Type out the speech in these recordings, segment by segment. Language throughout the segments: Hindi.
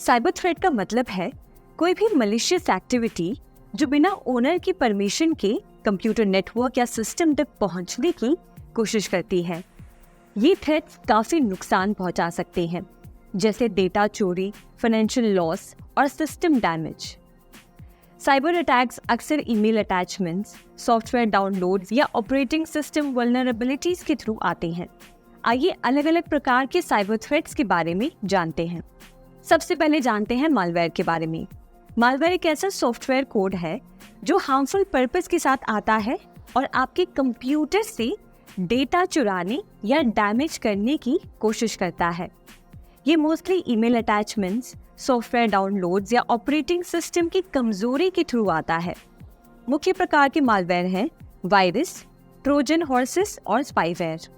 साइबर थ्रेट का मतलब है कोई भी मलिशियस एक्टिविटी जो बिना ओनर की परमिशन के कंप्यूटर नेटवर्क या सिस्टम तक पहुंचने की कोशिश करती है। ये थ्रेट्स काफी नुकसान पहुंचा सकते हैं, जैसे डेटा चोरी, फाइनेंशियल लॉस और सिस्टम डैमेज। साइबर अटैक्स अक्सर ईमेल अटैचमेंट्स, सॉफ्टवेयर डाउनलोड्स या ऑपरेटिंग सिस्टम वल्नरेबिलिटीज के थ्रू आते हैं। आइए अलग अलग प्रकार के साइबर थ्रेट्स के बारे में जानते हैं। सबसे पहले जानते हैं मालवेयर के बारे में। मालवेयर एक ऐसा सॉफ्टवेयर कोड है जो हार्मफुल पर्पस के साथ आता है और आपके कंप्यूटर से डेटा चुराने या डैमेज करने की कोशिश करता है। ये mostly email attachments, software downloads या ऑपरेटिंग सिस्टम की कमजोरी के थ्रू आता है। मुख्य प्रकार के मालवेयर हैं वायरस, ट्रोजन हॉर्सेस और स्पाईवेयर।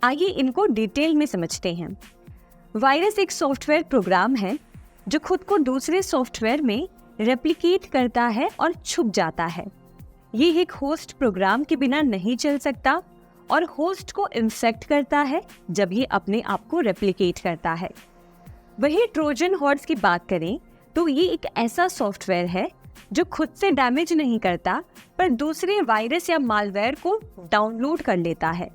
आइए इनको डिटेल में समझते हैं। वायरस एक सॉफ्टवेयर प्रोग्राम है जो खुद को दूसरे सॉफ्टवेयर में रेप्लिकेट करता है और छुप जाता है। ये एक होस्ट प्रोग्राम के बिना नहीं चल सकता और होस्ट को इंफेक्ट करता है जब ये अपने आप को रेप्लिकेट करता है। वही ट्रोजन हॉर्स की बात करें तो ये एक ऐसा सॉफ्टवेयर है जो खुद से डैमेज नहीं करता पर दूसरे वायरस या मालवेयर को डाउनलोड कर लेता है।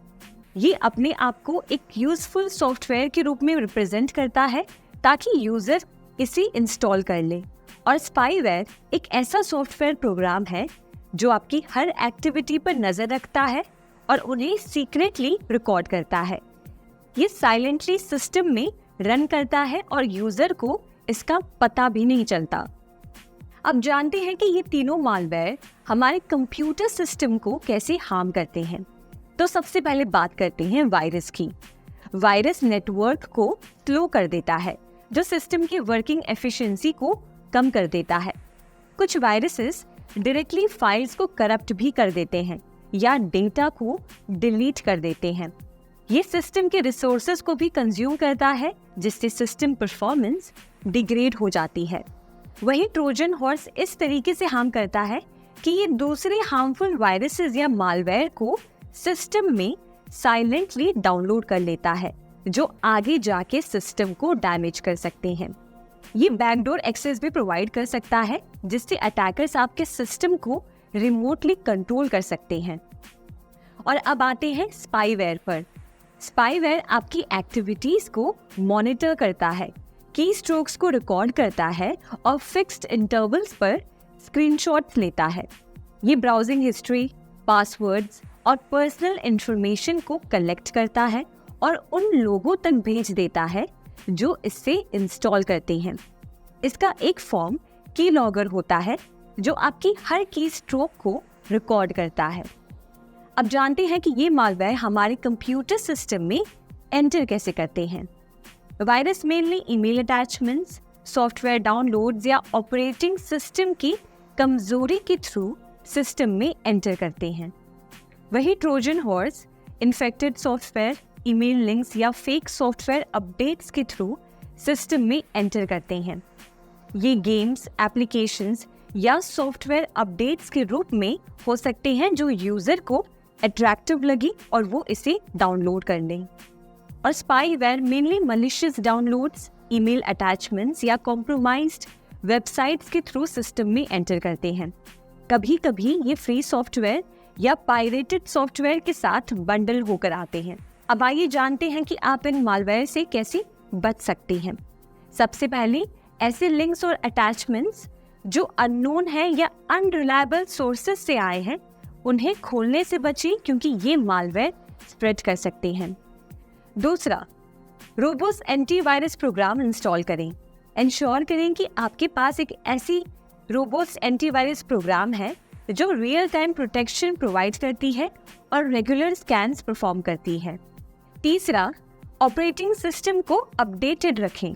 ये अपने आप को एक यूजफुल सॉफ्टवेयर के रूप में रिप्रेजेंट करता है ताकि यूजर इसे इंस्टॉल कर ले। और स्पाईवेयर एक ऐसा सॉफ्टवेयर प्रोग्राम है जो आपकी हर एक्टिविटी पर नजर रखता है और उन्हें सीक्रेटली रिकॉर्ड करता है। ये साइलेंटली सिस्टम में रन करता है और यूजर को इसका पता भी नहीं चलता। अब जानते हैं कि ये तीनों मालवेयर हमारे कंप्यूटर सिस्टम को कैसे हार्म करते हैं। तो सबसे पहले बात करते हैं वायरस की। वायरस नेटवर्क को स्लो कर देता है, जो सिस्टम की वर्किंग एफिशिएंसी को कम कर देता है। कुछ वायरसेस डायरेक्टली फाइल्स को करप्ट भी कर देते हैं या डेटा को डिलीट कर देते हैं। ये सिस्टम के रिसोर्सेज को भी कंज्यूम करता है, जिससे सिस्टम परफॉर्मेंस डिग्रेड हो जाती है। वही ट्रोजन हॉर्स इस तरीके से हार्म करता है कि ये दूसरे हार्मफुल वायरसेस या मालवेयर को सिस्टम में साइलेंटली डाउनलोड कर लेता है, जो आगे जाके सिस्टम को डैमेज कर सकते हैं। ये बैकडोर एक्सेस भी प्रोवाइड कर सकता है, जिससे अटैकर्स आपके सिस्टम को रिमोटली कंट्रोल कर सकते हैं। और अब आते हैं स्पाईवेयर पर। स्पाईवेयर आपकी एक्टिविटीज को मॉनिटर करता है, की स्ट्रोक्स को रिकॉर्ड करता है और फिक्स्ड इंटरवल्स पर स्क्रीनशॉट्स लेता है। ये ब्राउजिंग हिस्ट्री, पासवर्ड्स और पर्सनल इंफॉर्मेशन को कलेक्ट करता है और उन लोगों तक भेज देता है जो इससे इंस्टॉल करते हैं। इसका एक फॉर्म की लॉगर होता है जो आपकी हर की स्ट्रोक को रिकॉर्ड करता है। अब जानते हैं कि ये मालवेयर हमारे कंप्यूटर सिस्टम में एंटर कैसे करते हैं। Virus mainly email attachments, software downloads या ऑपरेटिंग सिस्टम की कमजोरी के थ्रू सिस्टम में एंटर करते हैं। वही Trojan horse infected software, email links या फेक सॉफ्टवेयर अपडेट्स के थ्रू सिस्टम में एंटर करते हैं। ये गेम्स, एप्लीकेशंस या सॉफ्टवेयर अपडेट्स के रूप में हो सकते हैं जो यूजर को अट्रैक्टिव लगी और वो इसे डाउनलोड कर लें। और spyware mainly malicious downloads, email attachments या कॉम्प्रोमाइज्ड वेबसाइट्स के थ्रू सिस्टम में एंटर करते हैं। कभी कभी ये फ्री सॉफ्टवेयर या पायरेटेड सॉफ्टवेयर के साथ बंडल होकर आते हैं। अब आइए जानते हैं कि आप इन मालवेयर से कैसे बच सकते हैं। सबसे पहले ऐसे लिंक्स और अटैचमेंट्स जो अननोन है या अनरिलायबल सोर्सेज से आए हैं, उन्हें खोलने से बचें क्योंकि ये मालवेयर स्प्रेड कर सकते हैं। दूसरा, रोबोस्ट एंटीवायरस प्रोग्राम इंस्टॉल करें। इंश्योर करें कि आपके पास एक ऐसी रोबोस्ट एंटीवायरस प्रोग्राम है जो रियल टाइम प्रोटेक्शन प्रोवाइड करती है और रेगुलर स्कैन्स परफॉर्म करती है। तीसरा, ऑपरेटिंग सिस्टम को अपडेटेड रखें।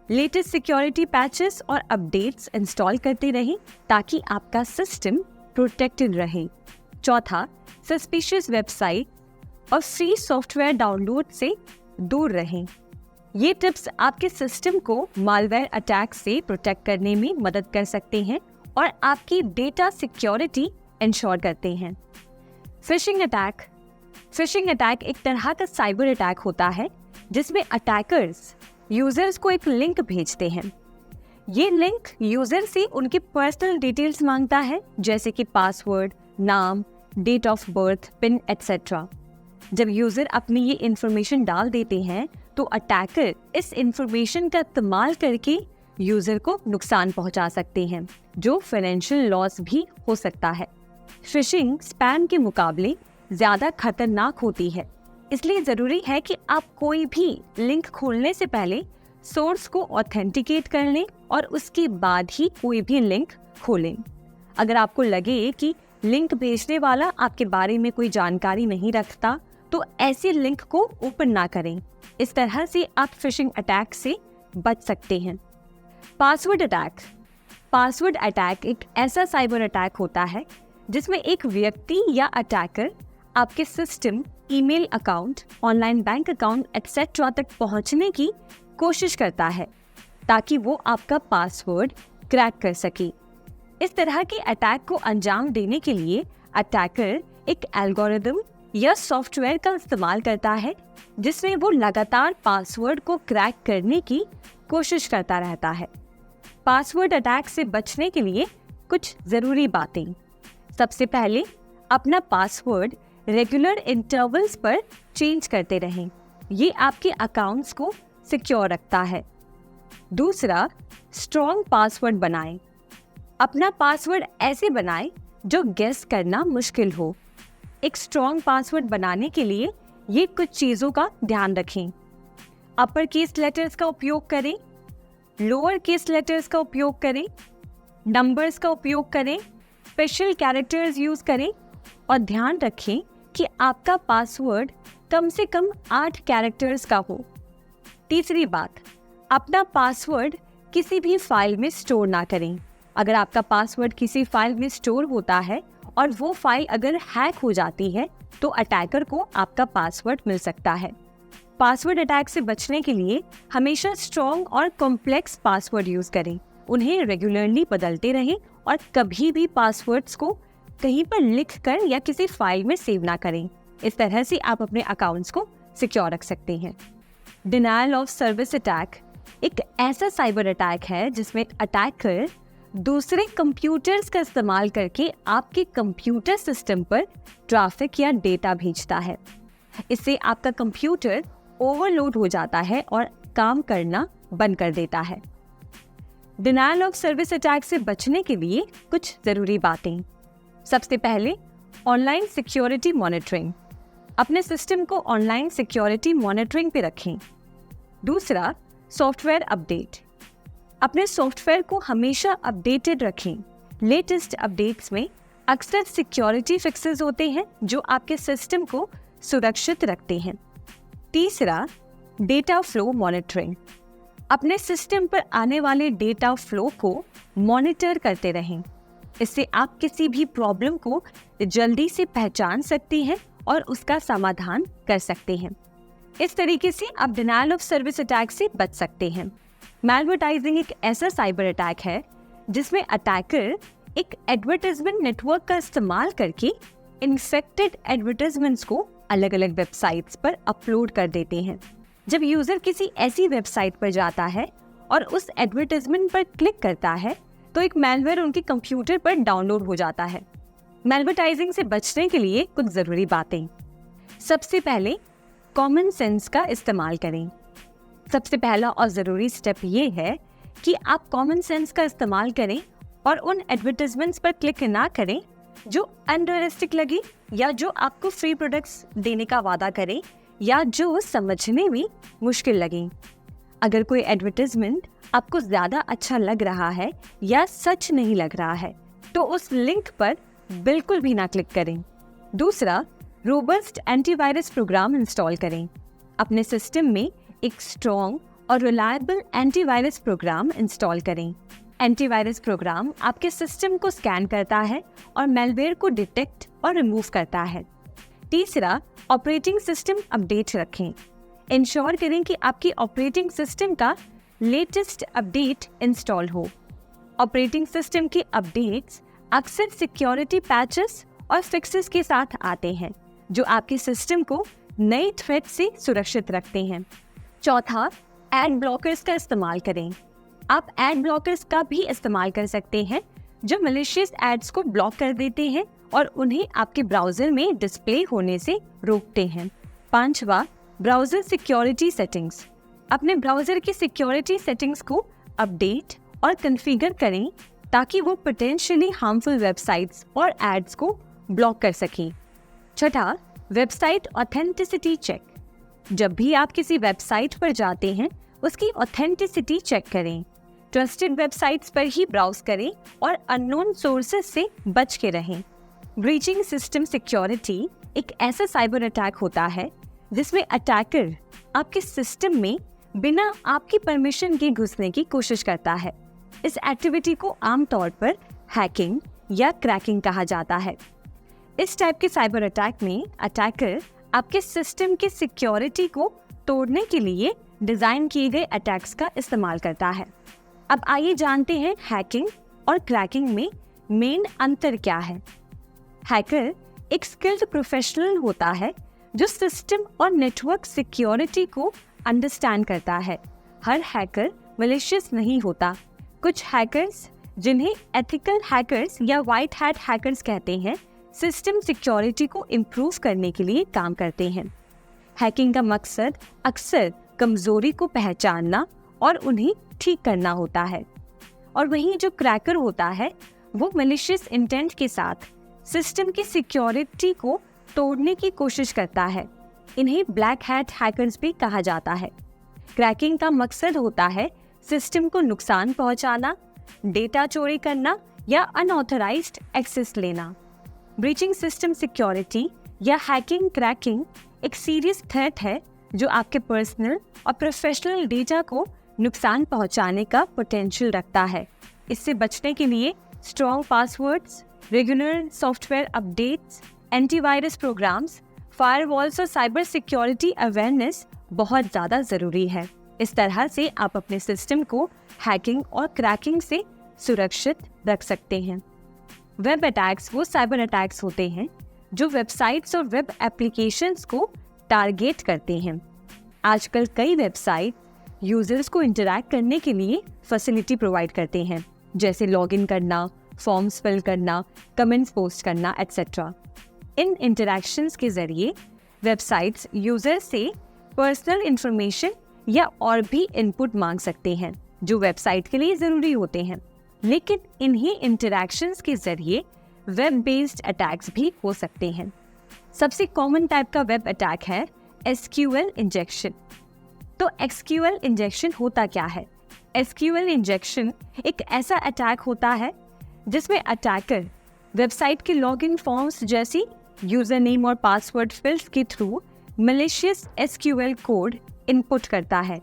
लेटेस्ट सिक्योरिटी पैचेस और अपडेट्स इंस्टॉल करते रहें ताकि आपका सिस्टम प्रोटेक्टेड रहे। चौथा, सस्पिशियस वेबसाइट और फ्री सॉफ्टवेयर डाउनलोड से दूर रहें। ये टिप्स आपके सिस्टम को मालवेयर अटैक से प्रोटेक्ट करने में मदद कर सकते हैं और आपकी डेटा सिक्योरिटी इंश्योर करते हैं। फिशिंग अटैक एक तरह का साइबर अटैक होता है जिसमें अटैकर्स यूजर्स को एक लिंक भेजते हैं। ये लिंक यूजर से उनके पर्सनल डिटेल्स मांगता है, जैसे कि पासवर्ड, नाम, date of birth, pin etcetera. जब यूजर अपनी ये इंफॉर्मेशन डाल देते हैं तो अटैकर इस इंफॉर्मेशन का इस्तेमाल करके यूजर को नुकसान पहुंचा सकते हैं, जो फाइनेंशियल लॉस भी हो सकता है। फिशिंग स्पैम के मुकाबले ज्यादा खतरनाक होती है, इसलिए जरूरी है कि आप कोई भी लिंक खोलने से पहले सोर्स को ऑथेंटिकेट कर लें और उसके बाद ही कोई भी लिंक खोलें। अगर आपको लगे कि लिंक भेजने वाला आपके बारे में कोई जानकारी नहीं रखता, तो ऐसे लिंक को ओपन ना करें। इस तरह से आप फिशिंग अटैक से बच सकते हैं। Password attack. पासवर्ड अटैक एक ऐसा साइबर अटैक होता है जिसमें एक व्यक्ति या अटैकर आपके system, email account, online bank account etcetera तक पहुंचने की कोशिश करता है ताकि वो आपका पासवर्ड क्रैक कर सके। इस तरह के अटैक को अंजाम देने के लिए अटैकर एक एल्गोरिदम या सॉफ्टवेयर का इस्तेमाल करता है जिसमें वो लगातार पासवर्ड को क्रैक करने की कोशिश करता रहता है। पासवर्ड अटैक से बचने के लिए कुछ ज़रूरी बातें। सबसे पहले अपना पासवर्ड रेगुलर इंटरवल्स पर चेंज करते रहें। ये आपके अकाउंट्स को सिक्योर रखता है। दूसरा, स्ट्रॉन्ग पासवर्ड बनाएं। अपना पासवर्ड ऐसे बनाएं जो गेस करना मुश्किल हो। एक स्ट्रॉन्ग पासवर्ड बनाने के लिए ये कुछ चीज़ों का ध्यान रखें। अपर केस लेटर्स का उपयोग करें, लोअर केस लेटर्स का उपयोग करें, नंबर्स का उपयोग करें, स्पेशल कैरेक्टर्स यूज़ करें और ध्यान रखें कि आपका पासवर्ड कम से कम 8 कैरेक्टर्स का हो। तीसरी बात, अपना पासवर्ड किसी भी फाइल में स्टोर ना करें। अगर आपका पासवर्ड किसी फाइल में स्टोर होता है और वो फाइल अगर हैक हो जाती है तो अटैकर को आपका पासवर्ड मिल सकता है। पासवर्ड अटैक से बचने के लिए हमेशा स्ट्रॉन्ग और कॉम्प्लेक्स पासवर्ड यूज़ करें। उन्हें रेगुलरली बदलते रहें और कभी भी पासवर्ड्स को कहीं पर लिख कर या किसी फाइल में सेव ना करें। इस तरह से आप अपने अकाउंट्स को सिक्योर रख सकते हैं। डिनायल ऑफ सर्विस अटैक एक ऐसा साइबर अटैक है जिसमें अटैकर दूसरे कंप्यूटर्स का इस्तेमाल करके आपके कंप्यूटर सिस्टम पर ट्रैफिक या डेटा भेजता है। इससे आपका कंप्यूटर ओवरलोड हो जाता है और काम करना बंद कर देता है। डिनायल ऑफ सर्विस अटैक से बचने के लिए कुछ ज़रूरी बातें। सबसे पहले, ऑनलाइन सिक्योरिटी मॉनिटरिंग। अपने सिस्टम को ऑनलाइन सिक्योरिटी मॉनिटरिंग पे रखें। दूसरा, सॉफ्टवेयर अपडेट। अपने सॉफ्टवेयर को हमेशा अपडेटेड रखें। लेटेस्ट अपडेट्स में अक्सर सिक्योरिटी फिक्सेस होते हैं जो आपके सिस्टम को सुरक्षित रखते हैं। तीसरा, डेटा फ्लो मॉनिटरिंग। अपने सिस्टम पर आने वाले डेटा फ्लो को मॉनिटर करते रहें। इससे आप किसी भी प्रॉब्लम को जल्दी से पहचान सकते हैं और उसका समाधान कर सकते हैं। इस तरीके से आप डिनायल ऑफ सर्विस अटैक से बच सकते हैं। मैलवर्टाइजिंग एक ऐसा साइबर अटैक है जिसमें अटैकर एक एडवर्टाइजमेंट नेटवर्क का इस्तेमाल करके इन्फेक्टेड एडवर्टाइजमेंट्स को अलग अलग वेबसाइट्स पर अपलोड कर देते हैं। जब यूजर किसी ऐसी वेबसाइट पर जाता है और उस एडवर्टाइजमेंट पर क्लिक करता है तो एक मैलवेयर उनके कंप्यूटर पर डाउनलोड हो जाता है। मैलवर्टाइजिंग से बचने के लिए कुछ ज़रूरी बातें। सबसे पहले, कॉमन सेंस का इस्तेमाल करें। सबसे पहला और ज़रूरी स्टेप ये है कि आप कॉमन सेंस का इस्तेमाल करें और उन एडवर्टाइजमेंट्स पर क्लिक ना करें जो अनरियलिस्टिक लगे या जो आपको फ्री प्रोडक्ट्स देने का वादा करें या जो समझने में मुश्किल लगे। अगर कोई एडवर्टाइजमेंट आपको ज़्यादा अच्छा लग रहा है या सच नहीं लग रहा है तो उस लिंक पर बिल्कुल भी ना क्लिक करें। दूसरा, रोबस्ट एंटीवायरस प्रोग्राम इंस्टॉल करें। अपने सिस्टम में एक स्ट्रॉन्ग और रिलायबल एंटीवायरस प्रोग्राम इंस्टॉल करें। एंटीवायरस प्रोग्राम आपके सिस्टम को स्कैन करता है और मैलवेयर को डिटेक्ट और रिमूव करता है। तीसरा, ऑपरेटिंग सिस्टम अपडेट रखें। इंश्योर करें कि आपकी ऑपरेटिंग सिस्टम का लेटेस्ट अपडेट इंस्टॉल हो। ऑपरेटिंग सिस्टम के अपडेट्स अक्सर सिक्योरिटी पैचेस और फिक्सेस के साथ आते हैं जो आपके सिस्टम को नए थ्रेट से सुरक्षित रखते हैं। चौथा, एड ब्लॉकर्स का इस्तेमाल करें। आप एड ब्लॉकर्स का भी इस्तेमाल कर सकते हैं जो मैलिशियस एड्स को ब्लॉक कर देते हैं और उन्हें आपके ब्राउजर में डिस्प्ले होने से रोकते हैं। 5वां, ब्राउजर सिक्योरिटी सेटिंग्स। अपने ब्राउजर की सिक्योरिटी सेटिंग्स को अपडेट और कॉन्फ़िगर करें ताकि वो पोटेंशियली हार्मफुल वेबसाइट्स और एड्स को ब्लॉक कर सकें। 6, वेबसाइट ऑथेंटिसिटी चेक। जब भी आप किसी वेबसाइट पर जाते हैं उसकी ऑथेंटिसिटी चेक करें। ट्रस्टेड वेबसाइट्स पर ही ब्राउज करें और अननोन सोर्सेज से बच के रहें। ब्रीचिंग सिस्टम सिक्योरिटी एक ऐसा साइबर अटैक होता है जिसमें अटैकर आपके सिस्टम में बिना आपकी परमिशन के घुसने की कोशिश करता है। इस एक्टिविटी को आमतौर पर हैकिंग या क्रैकिंग कहा जाता है। इस टाइप के साइबर अटैक में अटैकर आपके सिस्टम की सिक्योरिटी को तोड़ने के लिए डिजाइन किए गए अटैक्स का इस्तेमाल करता है। अब आइए जानते हैं हैकिंग और क्रैकिंग में मेन अंतर क्या है। हैकर एक स्किल्ड प्रोफेशनल होता है जो सिस्टम और नेटवर्क सिक्योरिटी को अंडरस्टैंड करता है। हर हैकर मैलिशियस नहीं होता। कुछ हैकर्स, जिन्हें एथिकल हैकर्स या वाइट हैट हैकर्स कहते हैं, सिस्टम सिक्योरिटी को इम्प्रूव करने के लिए काम करते हैं। हैकिंग का मकसद अक्सर कमजोरी को पहचानना और उन्हें ठीक करना होता है। और वहीं जो क्रैकर होता है वो मैलिशियस इंटेंट के साथ सिस्टम की सिक्योरिटी को तोड़ने की कोशिश करता है। इन्हें ब्लैक हैट हैकर्स भी कहा जाता है। क्रैकिंग का मकसद होता है सिस्टम को नुकसान पहुंचाना, डेटा चोरी करना या अनऑथराइज्ड एक्सेस लेना। ब्रीचिंग सिस्टम सिक्योरिटी या हैकिंग क्रैकिंग एक सीरियस थ्रेट है जो आपके पर्सनल और प्रोफेशनल डेटा को नुकसान पहुंचाने का पोटेंशियल रखता है। इससे बचने के लिए strong passwords, regular software updates, antivirus programs, firewalls और साइबर सिक्योरिटी अवेयरनेस बहुत ज़्यादा ज़रूरी है। इस तरह से आप अपने सिस्टम को हैकिंग और क्रैकिंग से सुरक्षित रख सकते हैं। वेब अटैक्स वो साइबर अटैक्स होते हैं जो वेबसाइट्स और वेब एप्लीकेशंस को टारगेट करते हैं। आजकल कई वेबसाइट यूजर्स को इंटरैक्ट करने के लिए फैसिलिटी प्रोवाइड करते हैं, जैसे लॉगिन करना, फॉर्म्स फिल करना, कमेंट्स पोस्ट करना एटसेट्रा। इन इंटरैक्शंस के जरिए वेबसाइट्स यूजर से पर्सनल इंफॉर्मेशन या और भी इनपुट मांग सकते हैं जो वेबसाइट के लिए ज़रूरी होते हैं। लेकिन इन्हीं इंटरैक्शंस के जरिए वेब बेस्ड अटैक्स भी हो सकते हैं। सबसे कॉमन टाइप का वेब अटैक है एसक्यूएल इंजेक्शन। तो एसक्यूएल इंजेक्शन होता क्या है? एसक्यूएल इंजेक्शन एक ऐसा अटैक होता है जिसमें अटैकर वेबसाइट के लॉगिन फॉर्म्स जैसी यूजर नेम और पासवर्ड फील्ड्स के through malicious SQL code input करता है।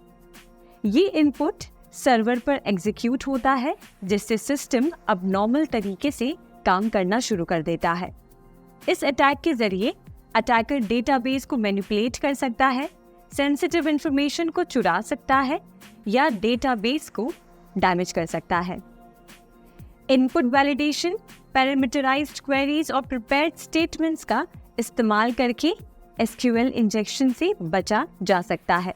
ये इनपुट सर्वर पर एग्जीक्यूट होता है जिससे सिस्टम अब नॉर्मल तरीके से काम करना शुरू कर देता है। इस अटैक के जरिए अटैकर डेटाबेस को मैनिपुलेट कर सकता है, सेंसिटिव इंफॉर्मेशन को चुरा सकता है या डेटाबेस को डैमेज कर सकता है। इनपुट वैलिडेशन, पैरामीटराइज्ड क्वेरीज और प्रिपेयर्ड स्टेटमेंट्स का इस्तेमाल करके एसक्यूएल इंजेक्शन से बचा जा सकता है।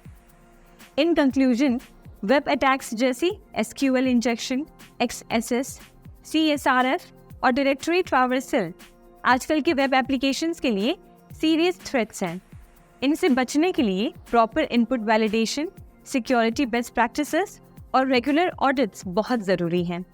इन कंक्लूजन, वेब अटैक्स जैसे एसक्यूएल इंजेक्शन, एक्सएसएस, सीएसआरएफ और डायरेक्टरी ट्रैवर्सल आजकल के वेब एप्लीकेशंस के लिए सीरियस थ्रेट्स हैं। इनसे बचने के लिए proper input validation, security best practices और रेगुलर ऑडिट्स बहुत ज़रूरी हैं।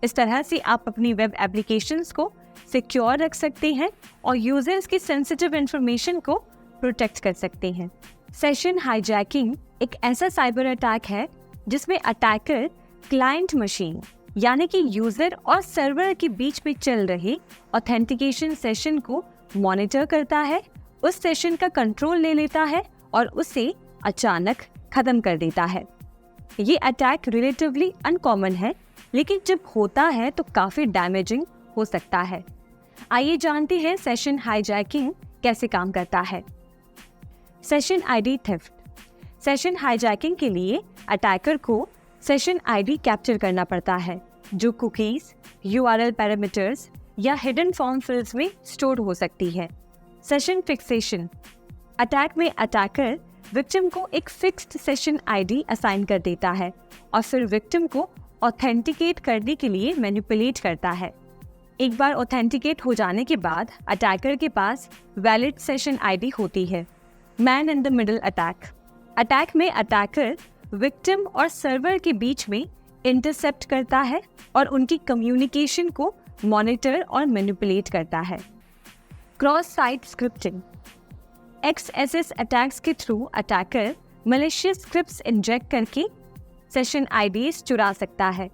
इस तरह से आप अपनी वेब एप्लीकेशंस को सिक्योर रख सकते हैं और यूजर्स की सेंसिटिव इंफॉर्मेशन को प्रोटेक्ट कर सकते हैं। सेशन हाईजैकिंग एक ऐसा साइबर अटैक है जिसमें अटैकर क्लाइंट मशीन यानी कि यूजर और सर्वर के बीच में चल रहे ऑथेंटिकेशन सेशन को मॉनिटर करता है, उस सेशन का कंट्रोल ले लेता है और उसे अचानक खत्म कर देता है। ये अटैक रिलेटिवली अनकॉमन है, लेकिन जब होता है तो काफ़ी डैमेजिंग हो सकता है। आइए जानते हैं सेशन हाईजैकिंग कैसे काम करता है। Session ID theft. Session hijacking के लिए अटैकर को सेशन आईडी कैप्चर करना पड़ता है जो कुकीज, यूआरएल पैरामीटर्स या हिडन फॉर्म फील्ड्स में स्टोर हो सकती है। Session fixation. अटैक में अटैकर विक्टिम को एक फिक्स्ड सेशन आईडी असाइन कर देता है और फिर विक्टिम को ऑथेंटिकेट करने के लिए मैनिपुलेट करता है। एक बार ऑथेंटिकेट हो जाने के बाद अटैकर के पास वैलिड सेशन आईडी होती है। Man in the middle attack में अटैकर विक्टिम और सर्वर के बीच में इंटरसेप्ट करता है और उनकी कम्युनिकेशन को मॉनिटर और मैनिपुलेट करता है। Cross site scripting XSS attacks के through attacker malicious scripts inject करके सेशन आईडीज चुरा सकता है।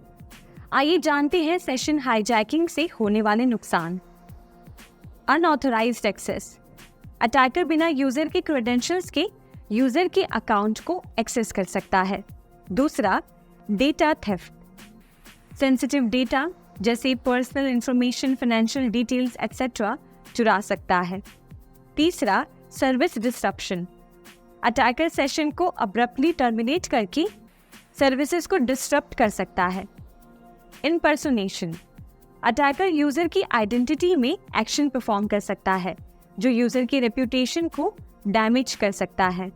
आइए जानते हैं सेशन हाईजैकिंग से होने वाले नुकसान। अनऑथराइज्ड एक्सेस अटैकर बिना यूजर के क्रेडेंशियल्स के यूजर के अकाउंट को एक्सेस कर सकता है। दूसरा, डेटा थेफ्ट, सेंसिटिव डेटा जैसे personal information, financial details etcetera चुरा सकता है। तीसरा, सर्विस डिसरप्शन, अटैकर सेशन को अब्रप्टली टर्मिनेट करके सर्विसेज को डिस्टर्ब कर सकता है। इम्पर्सोनेशन, अटैकर यूजर की आइडेंटिटी में एक्शन परफॉर्म कर सकता है जो यूजर की रेप्यूटेशन को डैमेज कर सकता है।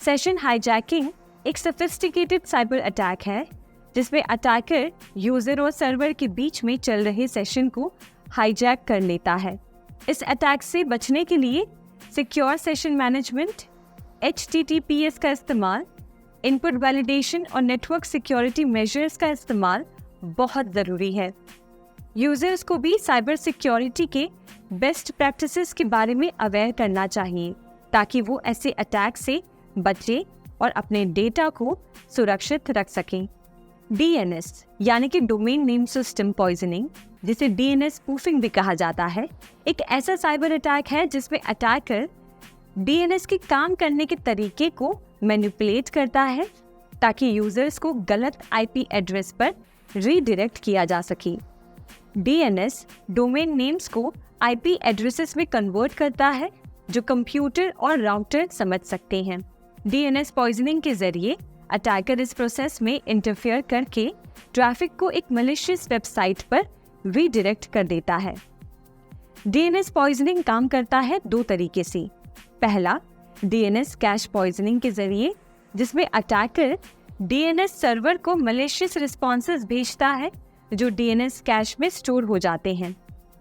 सेशन हाईजैकिंग एक सोफिस्टिकेटेड साइबर अटैक है जिसमें अटैकर यूजर और सर्वर के बीच में चल रहे सेशन को हाईजैक कर लेता है। इस अटैक से बचने के लिए सिक्योर सेशन मैनेजमेंट, HTTPS का इस्तेमाल, इनपुट वैलिडेशन और नेटवर्क सिक्योरिटी मेजर्स का इस्तेमाल बहुत ज़रूरी है। यूजर्स को भी साइबर सिक्योरिटी के बेस्ट प्रैक्टिसेस के बारे में अवेयर करना चाहिए ताकि वो ऐसे अटैक से बचे और अपने डेटा को सुरक्षित रख सकें। DNS यानी कि डोमेन नेम सिस्टम पॉइजनिंग, जिसे DNS स्पूफिंग भी कहा जाता है, एक ऐसा साइबर अटैक है जिसमें अटैकर DNS के काम करने के तरीके को मैनिपुलेट करता है ताकि यूजर्स को गलत IP एड्रेस पर रीडायरेक्ट किया जा सके। DNS डोमेन नेम्स को IP एड्रेसेस में कन्वर्ट करता है जो कंप्यूटर और राउटर समझ सकते हैं। DNS पॉइजनिंग के जरिए अटैकर इस प्रोसेस में इंटरफेयर करके ट्रैफिक को एक मैलिशियस वेबसाइट पर रीडायरेक्ट कर देता है। DNS पॉइजनिंग काम करता है दो तरीके से। पहला, DNS कैश पॉइजनिंग के जरिए, जिसमें अटैकर DNS सर्वर को मैलिशियस रिस्पॉन्सेस भेजता है जो DNS कैश में स्टोर हो जाते हैं।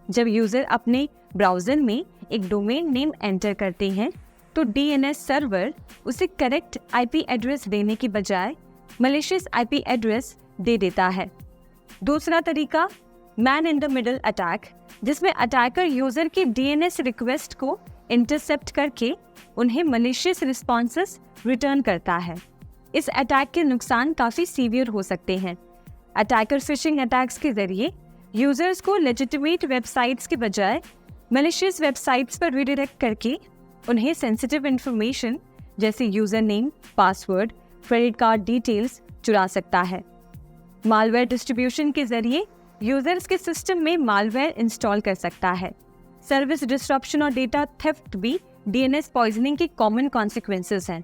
जब यूजर अपने ब्राउज़र में एक डोमेन नेम एंटर करते हैं तो DNS सर्वर उसे करेक्ट IP एड्रेस देने की बजाय मैलिशियस IP एड्रेस दे देता है। दूसरा तरीका, man in the middle attack, जिसमें अटैकर यूजर की DNS रिक्वेस्ट को इंटरसेप्ट करके उन्हें मैलिशियस रिस्पॉन्सेस रिटर्न करता है। इस अटैक के नुकसान काफ़ी सीवियर हो सकते हैं। अटैकर फिशिंग अटैक्स के जरिए यूजर्स को लेजिटिमेट वेबसाइट्स के बजाय मैलिशियस वेबसाइट्स पर रीडायरेक्ट करके उन्हें सेंसिटिव इंफॉर्मेशन जैसे user name, password, credit card details चुरा सकता है। मालवेयर डिस्ट्रीब्यूशन के जरिए यूजर्स के सिस्टम में मालवेयर इंस्टॉल कर सकता है। सर्विस डिसरप्शन और डेटा थेफ्ट भी DNS पॉइजनिंग के कॉमन कॉन्सिक्वेंसेस हैं।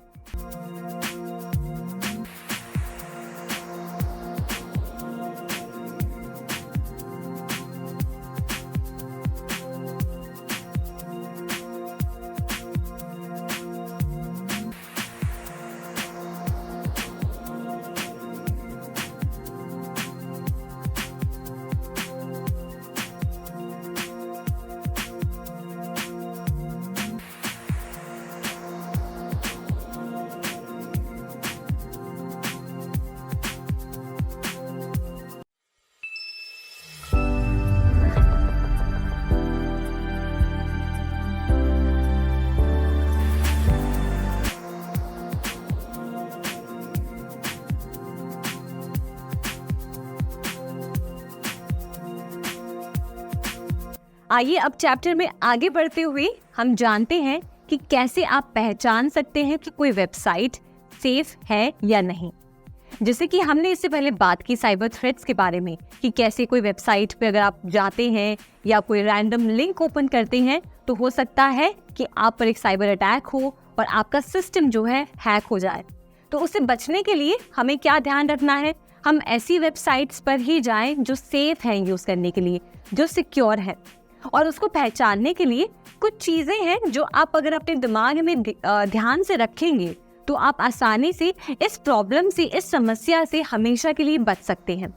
आइए अब चैप्टर में आगे बढ़ते हुए हम जानते हैं कि कैसे आप पहचान सकते हैं कि कोई वेबसाइट सेफ है या नहीं। जैसे कि हमने इससे पहले बात की साइबर थ्रेट्स के बारे में कि कैसे कोई वेबसाइट पे अगर आप जाते हैं या कोई रैंडम लिंक ओपन करते हैं तो हो सकता है कि आप पर एक साइबर अटैक हो और आपका सिस्टम जो है हैक हो जाए। तो उससे बचने के लिए हमें क्या ध्यान रखना है, हम ऐसी वेबसाइट्स पर ही जाएं जो सेफ हैं यूज़ करने के लिए, जो सिक्योर है। और उसको पहचानने के लिए कुछ चीज़ें हैं जो आप अगर अपने दिमाग में ध्यान से रखेंगे तो तो आप आसानी से इस प्रॉब्लम से, इस समस्या से हमेशा के लिए बच सकते हैं।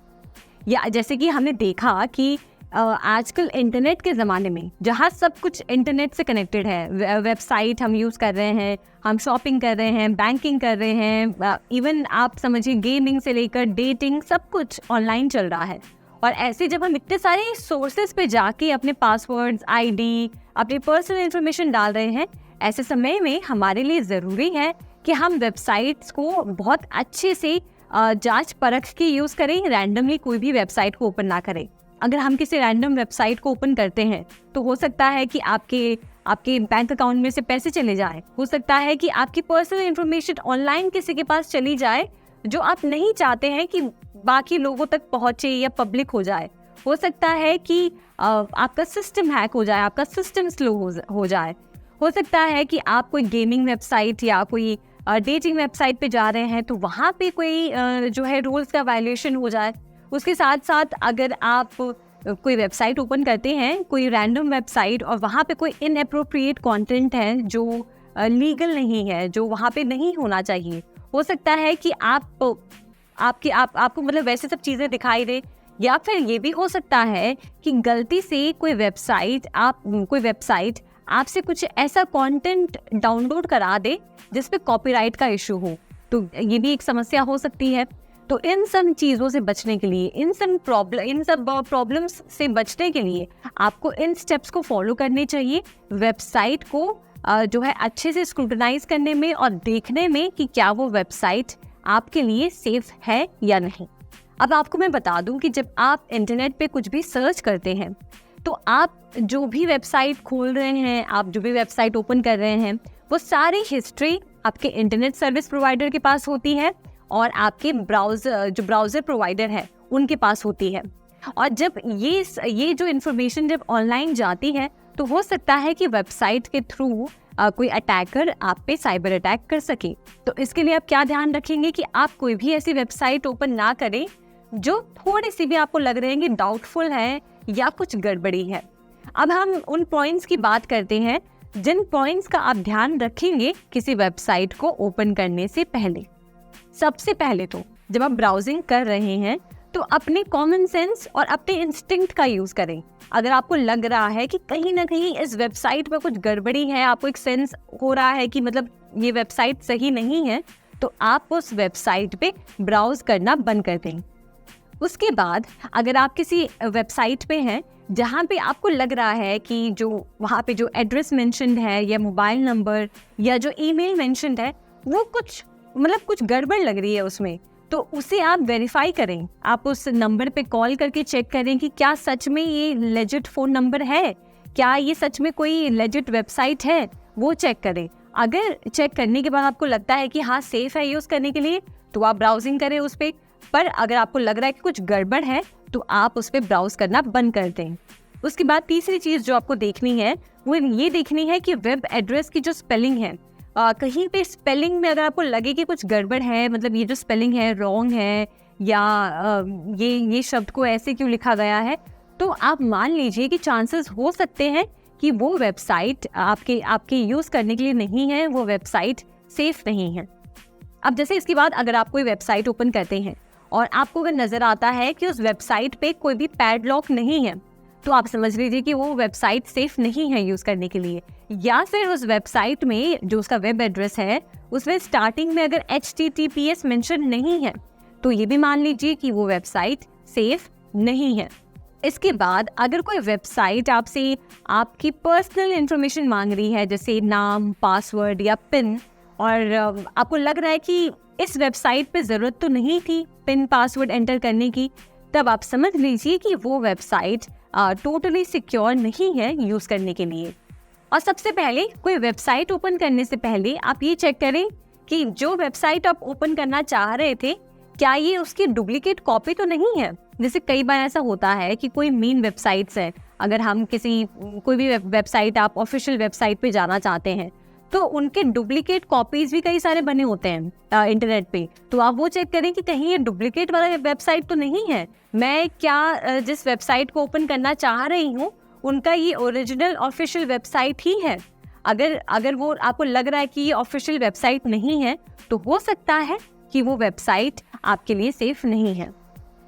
या जैसे कि हमने देखा कि आजकल इंटरनेट के ज़माने में जहाँ सब कुछ इंटरनेट से कनेक्टेड है, वेबसाइट हम यूज़ कर रहे हैं, हम शॉपिंग कर रहे हैं, बैंकिंग कर रहे हैं, इवन आप समझिए गेमिंग से लेकर डेटिंग सब कुछ ऑनलाइन चल रहा है। और ऐसे जब हम इतने सारे सोर्सेज पे जाके अपने पासवर्ड्स, आईडी, अपनी पर्सनल इन्फॉर्मेशन डाल रहे हैं, ऐसे समय में हमारे लिए ज़रूरी है कि हम वेबसाइट्स को बहुत अच्छे से जांच परख के यूज़ करें, रैंडमली कोई भी वेबसाइट को ओपन ना करें। अगर हम किसी रैंडम वेबसाइट को ओपन करते हैं तो हो सकता है कि आपके बैंक अकाउंट में से पैसे चले जाएं, हो सकता है कि आपकी पर्सनल इन्फॉर्मेशन ऑनलाइन किसी के पास चली जाए जो आप नहीं चाहते हैं कि बाकी लोगों तक पहुंचे या पब्लिक हो जाए। हो सकता है कि आपका सिस्टम हैक हो जाए, आपका सिस्टम स्लो हो जाए। हो सकता है कि आप कोई गेमिंग वेबसाइट या कोई डेटिंग वेबसाइट पे जा रहे हैं तो वहाँ पे कोई जो है रूल्स का वायलेशन हो जाए। उसके साथ साथ अगर आप कोई वेबसाइट ओपन करते हैं, कोई रैंडम वेबसाइट, और वहाँ पे कोई इनएप्रोप्रिएट कंटेंट है जो लीगल नहीं है, जो वहाँ पे नहीं होना चाहिए, हो सकता है कि आपको मतलब वैसे सब चीज़ें दिखाई दे। या फिर ये भी हो सकता है कि गलती से कोई वेबसाइट आपसे कुछ ऐसा कंटेंट डाउनलोड करा दे जिस पे कॉपीराइट का इशू हो, तो ये भी एक समस्या हो सकती है। तो इन सब चीज़ों से बचने के लिए, इन सब प्रॉब्लम्स से बचने के लिए आपको इन स्टेप्स को फॉलो करने चाहिए, वेबसाइट को जो है अच्छे से स्क्रूटनाइज करने में और देखने में कि क्या वो वेबसाइट आपके लिए सेफ है या नहीं। अब आपको मैं बता दूं कि जब आप इंटरनेट पे कुछ भी सर्च करते हैं तो आप जो भी वेबसाइट खोल रहे हैं, आप जो भी वेबसाइट ओपन कर रहे हैं, वो सारी हिस्ट्री आपके इंटरनेट सर्विस प्रोवाइडर के पास होती है और आपके ब्राउज़र प्रोवाइडर है उनके पास होती है। और जब ये जो इन्फॉर्मेशन जब ऑनलाइन जाती है तो हो सकता है कि वेबसाइट के थ्रू कोई अटैकर आप पे साइबर अटैक कर सके। तो इसके लिए आप क्या ध्यान रखेंगे कि आप कोई भी ऐसी वेबसाइट ओपन ना करें जो थोड़ी सी भी आपको लग रहे हैं कि डाउटफुल है या कुछ गड़बड़ी है। अब हम उन पॉइंट्स की बात करते हैं जिन पॉइंट्स का आप ध्यान रखेंगे किसी वेबसाइट को ओपन करने से पहले। सबसे पहले तो जब आप ब्राउजिंग कर रहे हैं तो अपने कॉमन सेंस और अपने इंस्टिंक्ट का यूज करें। अगर आपको लग रहा है कि कहीं ना कहीं इस वेबसाइट में कुछ गड़बड़ी है, आपको एक सेंस हो रहा है कि मतलब ये वेबसाइट सही नहीं है, तो आप उस वेबसाइट पे ब्राउज करना बंद कर दें। उसके बाद अगर आप किसी वेबसाइट पे हैं जहाँ पे आपको लग रहा है कि जो वहाँ पे जो एड्रेस मेंशन्ड है या मोबाइल नंबर या जो ईमेल मेंशन्ड है वो कुछ गड़बड़ लग रही है उसमें, तो उसे आप वेरीफाई करें। आप उस नंबर पे कॉल करके चेक करें कि क्या सच में ये लेजिट फ़ोन नंबर है, क्या ये सच में कोई लेजिट वेबसाइट है, वो चेक करें। अगर चेक करने के बाद आपको लगता है कि हाँ सेफ़ है यूज़ करने के लिए, तो आप ब्राउजिंग करें उस पर अगर आपको लग रहा है कि कुछ गड़बड़ है तो आप उस पर ब्राउज करना बंद कर दें। उसके बाद तीसरी चीज़ जो आपको देखनी है वो ये देखनी है कि वेब एड्रेस की जो स्पेलिंग है, कहीं पे स्पेलिंग में अगर आपको लगे कि कुछ गड़बड़ है, मतलब ये जो स्पेलिंग है रॉन्ग है या ये शब्द को ऐसे क्यों लिखा गया है, तो आप मान लीजिए कि चांसेस हो सकते हैं कि वो वेबसाइट आपके यूज़ करने के लिए नहीं है, वो वेबसाइट सेफ नहीं है। अब जैसे इसके बाद अगर आप कोई वेबसाइट ओपन करते हैं और आपको अगर नज़र आता है कि उस वेबसाइट पे कोई भी पैडलॉक नहीं है, तो आप समझ लीजिए कि वो वेबसाइट सेफ नहीं है यूज़ करने के लिए। या फिर उस वेबसाइट में जो उसका वेब एड्रेस है उसमें स्टार्टिंग में अगर HTTPS मेंशन नहीं है, तो ये भी मान लीजिए कि वो वेबसाइट सेफ नहीं है। इसके बाद अगर कोई वेबसाइट आपसे आपकी पर्सनल इन्फॉर्मेशन मांग रही है, जैसे नाम, पासवर्ड या पिन, और आपको लग रहा है कि इस वेबसाइट पे ज़रूरत तो नहीं थी पिन पासवर्ड एंटर करने की, तब आप समझ लीजिए कि वो वेबसाइट टोटली सिक्योर नहीं है यूज़ करने के लिए। और सबसे पहले कोई वेबसाइट ओपन करने से पहले आप ये चेक करें कि जो वेबसाइट आप ओपन करना चाह रहे थे क्या ये उसकी डुप्लीकेट कॉपी तो नहीं है। जैसे कई बार ऐसा होता है कि कोई मेन वेबसाइट्स है, अगर हम कोई भी वेबसाइट आप ऑफिशियल वेबसाइट पे जाना चाहते हैं तो उनके डुप्लीकेट कॉपीज भी कई सारे बने होते हैं इंटरनेट पे, तो आप वो चेक करें कि कहीं ये डुप्लीकेट वाला वेबसाइट तो नहीं है। मैं क्या जिस वेबसाइट को ओपन करना चाह रही हूँ उनका ये ओरिजिनल ऑफिशियल वेबसाइट ही है। अगर वो आपको लग रहा है कि ये ऑफिशियल वेबसाइट नहीं है, तो हो सकता है कि वो वेबसाइट आपके लिए सेफ नहीं है।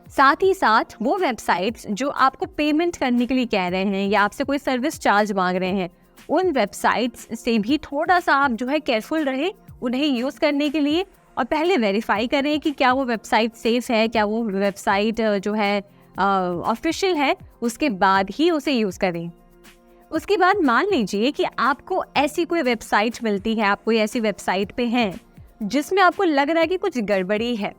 साथ ही साथ वो वेबसाइट्स जो आपको पेमेंट करने के लिए कह रहे हैं या आपसे कोई सर्विस चार्ज मांग रहे हैं, उन वेबसाइट्स से भी थोड़ा सा आप जो है केयरफुल रहे उन्हें यूज़ करने के लिए, और पहले वेरीफाई करें कि क्या वो वेबसाइट सेफ है, क्या वो वेबसाइट जो है ऑफिशियल है, उसके बाद ही उसे यूज़ करें। उसके बाद मान लीजिए कि आपको ऐसी कोई वेबसाइट मिलती है, आप कोई ऐसी वेबसाइट पे हैं जिसमें आपको लग रहा है कि कुछ गड़बड़ी है,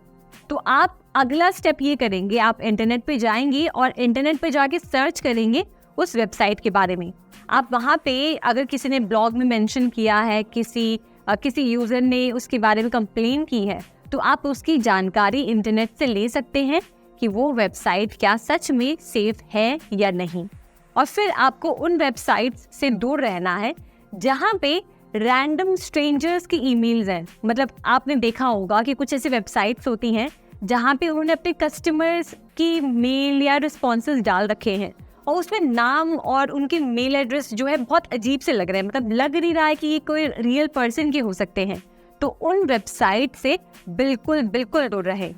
तो आप अगला स्टेप ये करेंगे, आप इंटरनेट पे जाएंगे और इंटरनेट पे जाके सर्च करेंगे उस वेबसाइट के बारे में। आप वहाँ पे अगर किसी ने ब्लॉग में मेंशन किया है, किसी यूज़र ने उसके बारे में कंप्लेन की है, तो आप उसकी जानकारी इंटरनेट से ले सकते हैं कि वो वेबसाइट क्या सच में सेफ है या नहीं। और फिर आपको उन वेबसाइट्स से दूर रहना है जहाँ पे रैंडम स्ट्रेंजर्स की ईमेल्स हैं। मतलब आपने देखा होगा कि कुछ ऐसी वेबसाइट्स होती हैं जहाँ पे उन्होंने अपने कस्टमर्स की मेल या रिस्पॉन्सेज डाल रखे हैं और उसमें नाम और उनके मेल एड्रेस जो है बहुत अजीब से लग रहे हैं, मतलब लग नहीं रहा है कि ये कोई रियल पर्सन के हो सकते हैं। तो उन वेबसाइट से बिल्कुल दूर रहे।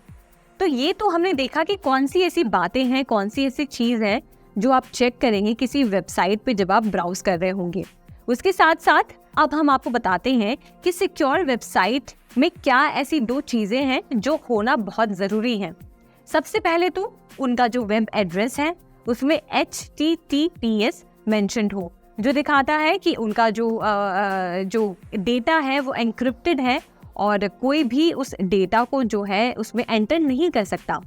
तो ये तो हमने देखा कि कौन सी ऐसी बातें हैं, कौन सी ऐसी चीज़ है जो आप चेक करेंगे किसी वेबसाइट पे जब आप ब्राउज कर रहे होंगे। उसके साथ साथ अब हम आपको बताते हैं कि सिक्योर वेबसाइट में क्या ऐसी 2 चीज़ें हैं जो होना बहुत ज़रूरी है। सबसे पहले तो उनका जो वेब एड्रेस है उसमें HTTPS मेंशन्ड हो, जो दिखाता है कि उनका जो डेटा है वो एन्क्रिप्टेड है और कोई भी उस डेटा को जो है उसमें एंटर नहीं कर सकता।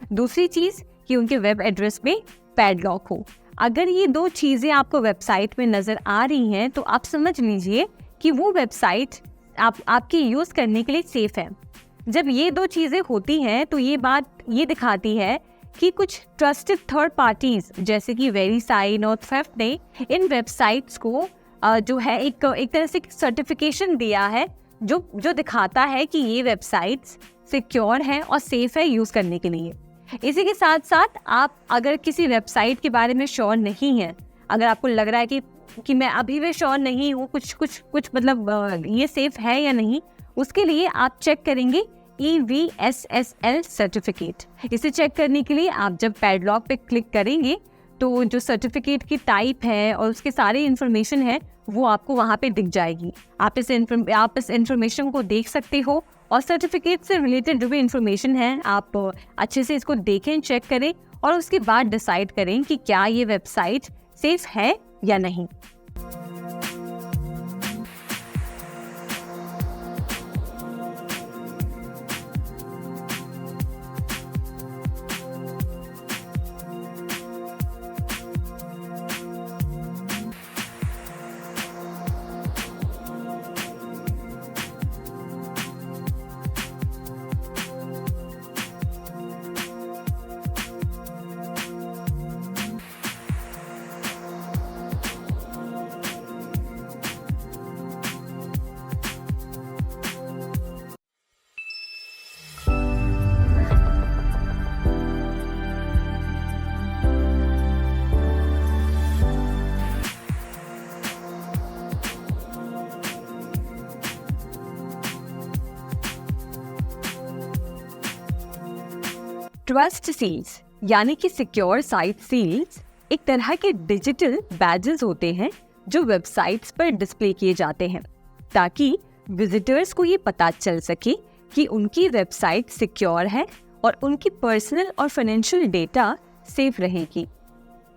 दूसरी चीज़ कि उनके वेब एड्रेस में पैडलॉक हो। अगर ये 2 चीज़ें आपको वेबसाइट में नज़र आ रही हैं तो आप समझ लीजिए कि वो वेबसाइट आपके यूज़ करने के लिए सेफ है। जब ये 2 चीज़ें होती हैं तो ये बात ये दिखाती है कि कुछ ट्रस्टेड थर्ड पार्टीज जैसे कि वेरीसाइन और थ्रेफ्ट ने इन वेबसाइट्स को जो है एक तरह से सर्टिफिकेशन दिया है जो दिखाता है कि ये वेबसाइट्स सिक्योर है और सेफ है यूज़ करने के लिए। इसी के साथ साथ आप अगर किसी वेबसाइट के बारे में श्योर नहीं हैं, अगर आपको लग रहा है कि मैं अभी भी श्योर नहीं हूँ कुछ मतलब ये सेफ है या नहीं, उसके लिए आप चेक करेंगे EVSSL सर्टिफिकेट। इसे चेक करने के लिए आप जब पैडलॉक पे क्लिक करेंगे तो जो सर्टिफिकेट की टाइप है और उसके सारे इन्फॉर्मेशन है वो आपको वहाँ पे दिख जाएगी। आप इस इन्फॉर्मेशन को देख सकते हो और सर्टिफिकेट से रिलेटेड जो भी इन्फॉर्मेशन है आप अच्छे से इसको देखें, चेक करें और उसके बाद डिसाइड करें कि क्या ये वेबसाइट सेफ है या नहीं। ट्रस्ट सील्स यानी कि सिक्योर साइट सील्स एक तरह के डिजिटल बैजेस होते हैं जो वेबसाइट्स पर डिस्प्ले किए जाते हैं ताकि विजिटर्स को ये पता चल सके कि उनकी वेबसाइट सिक्योर है और उनकी पर्सनल और फाइनेंशियल डेटा सेफ रहेगी।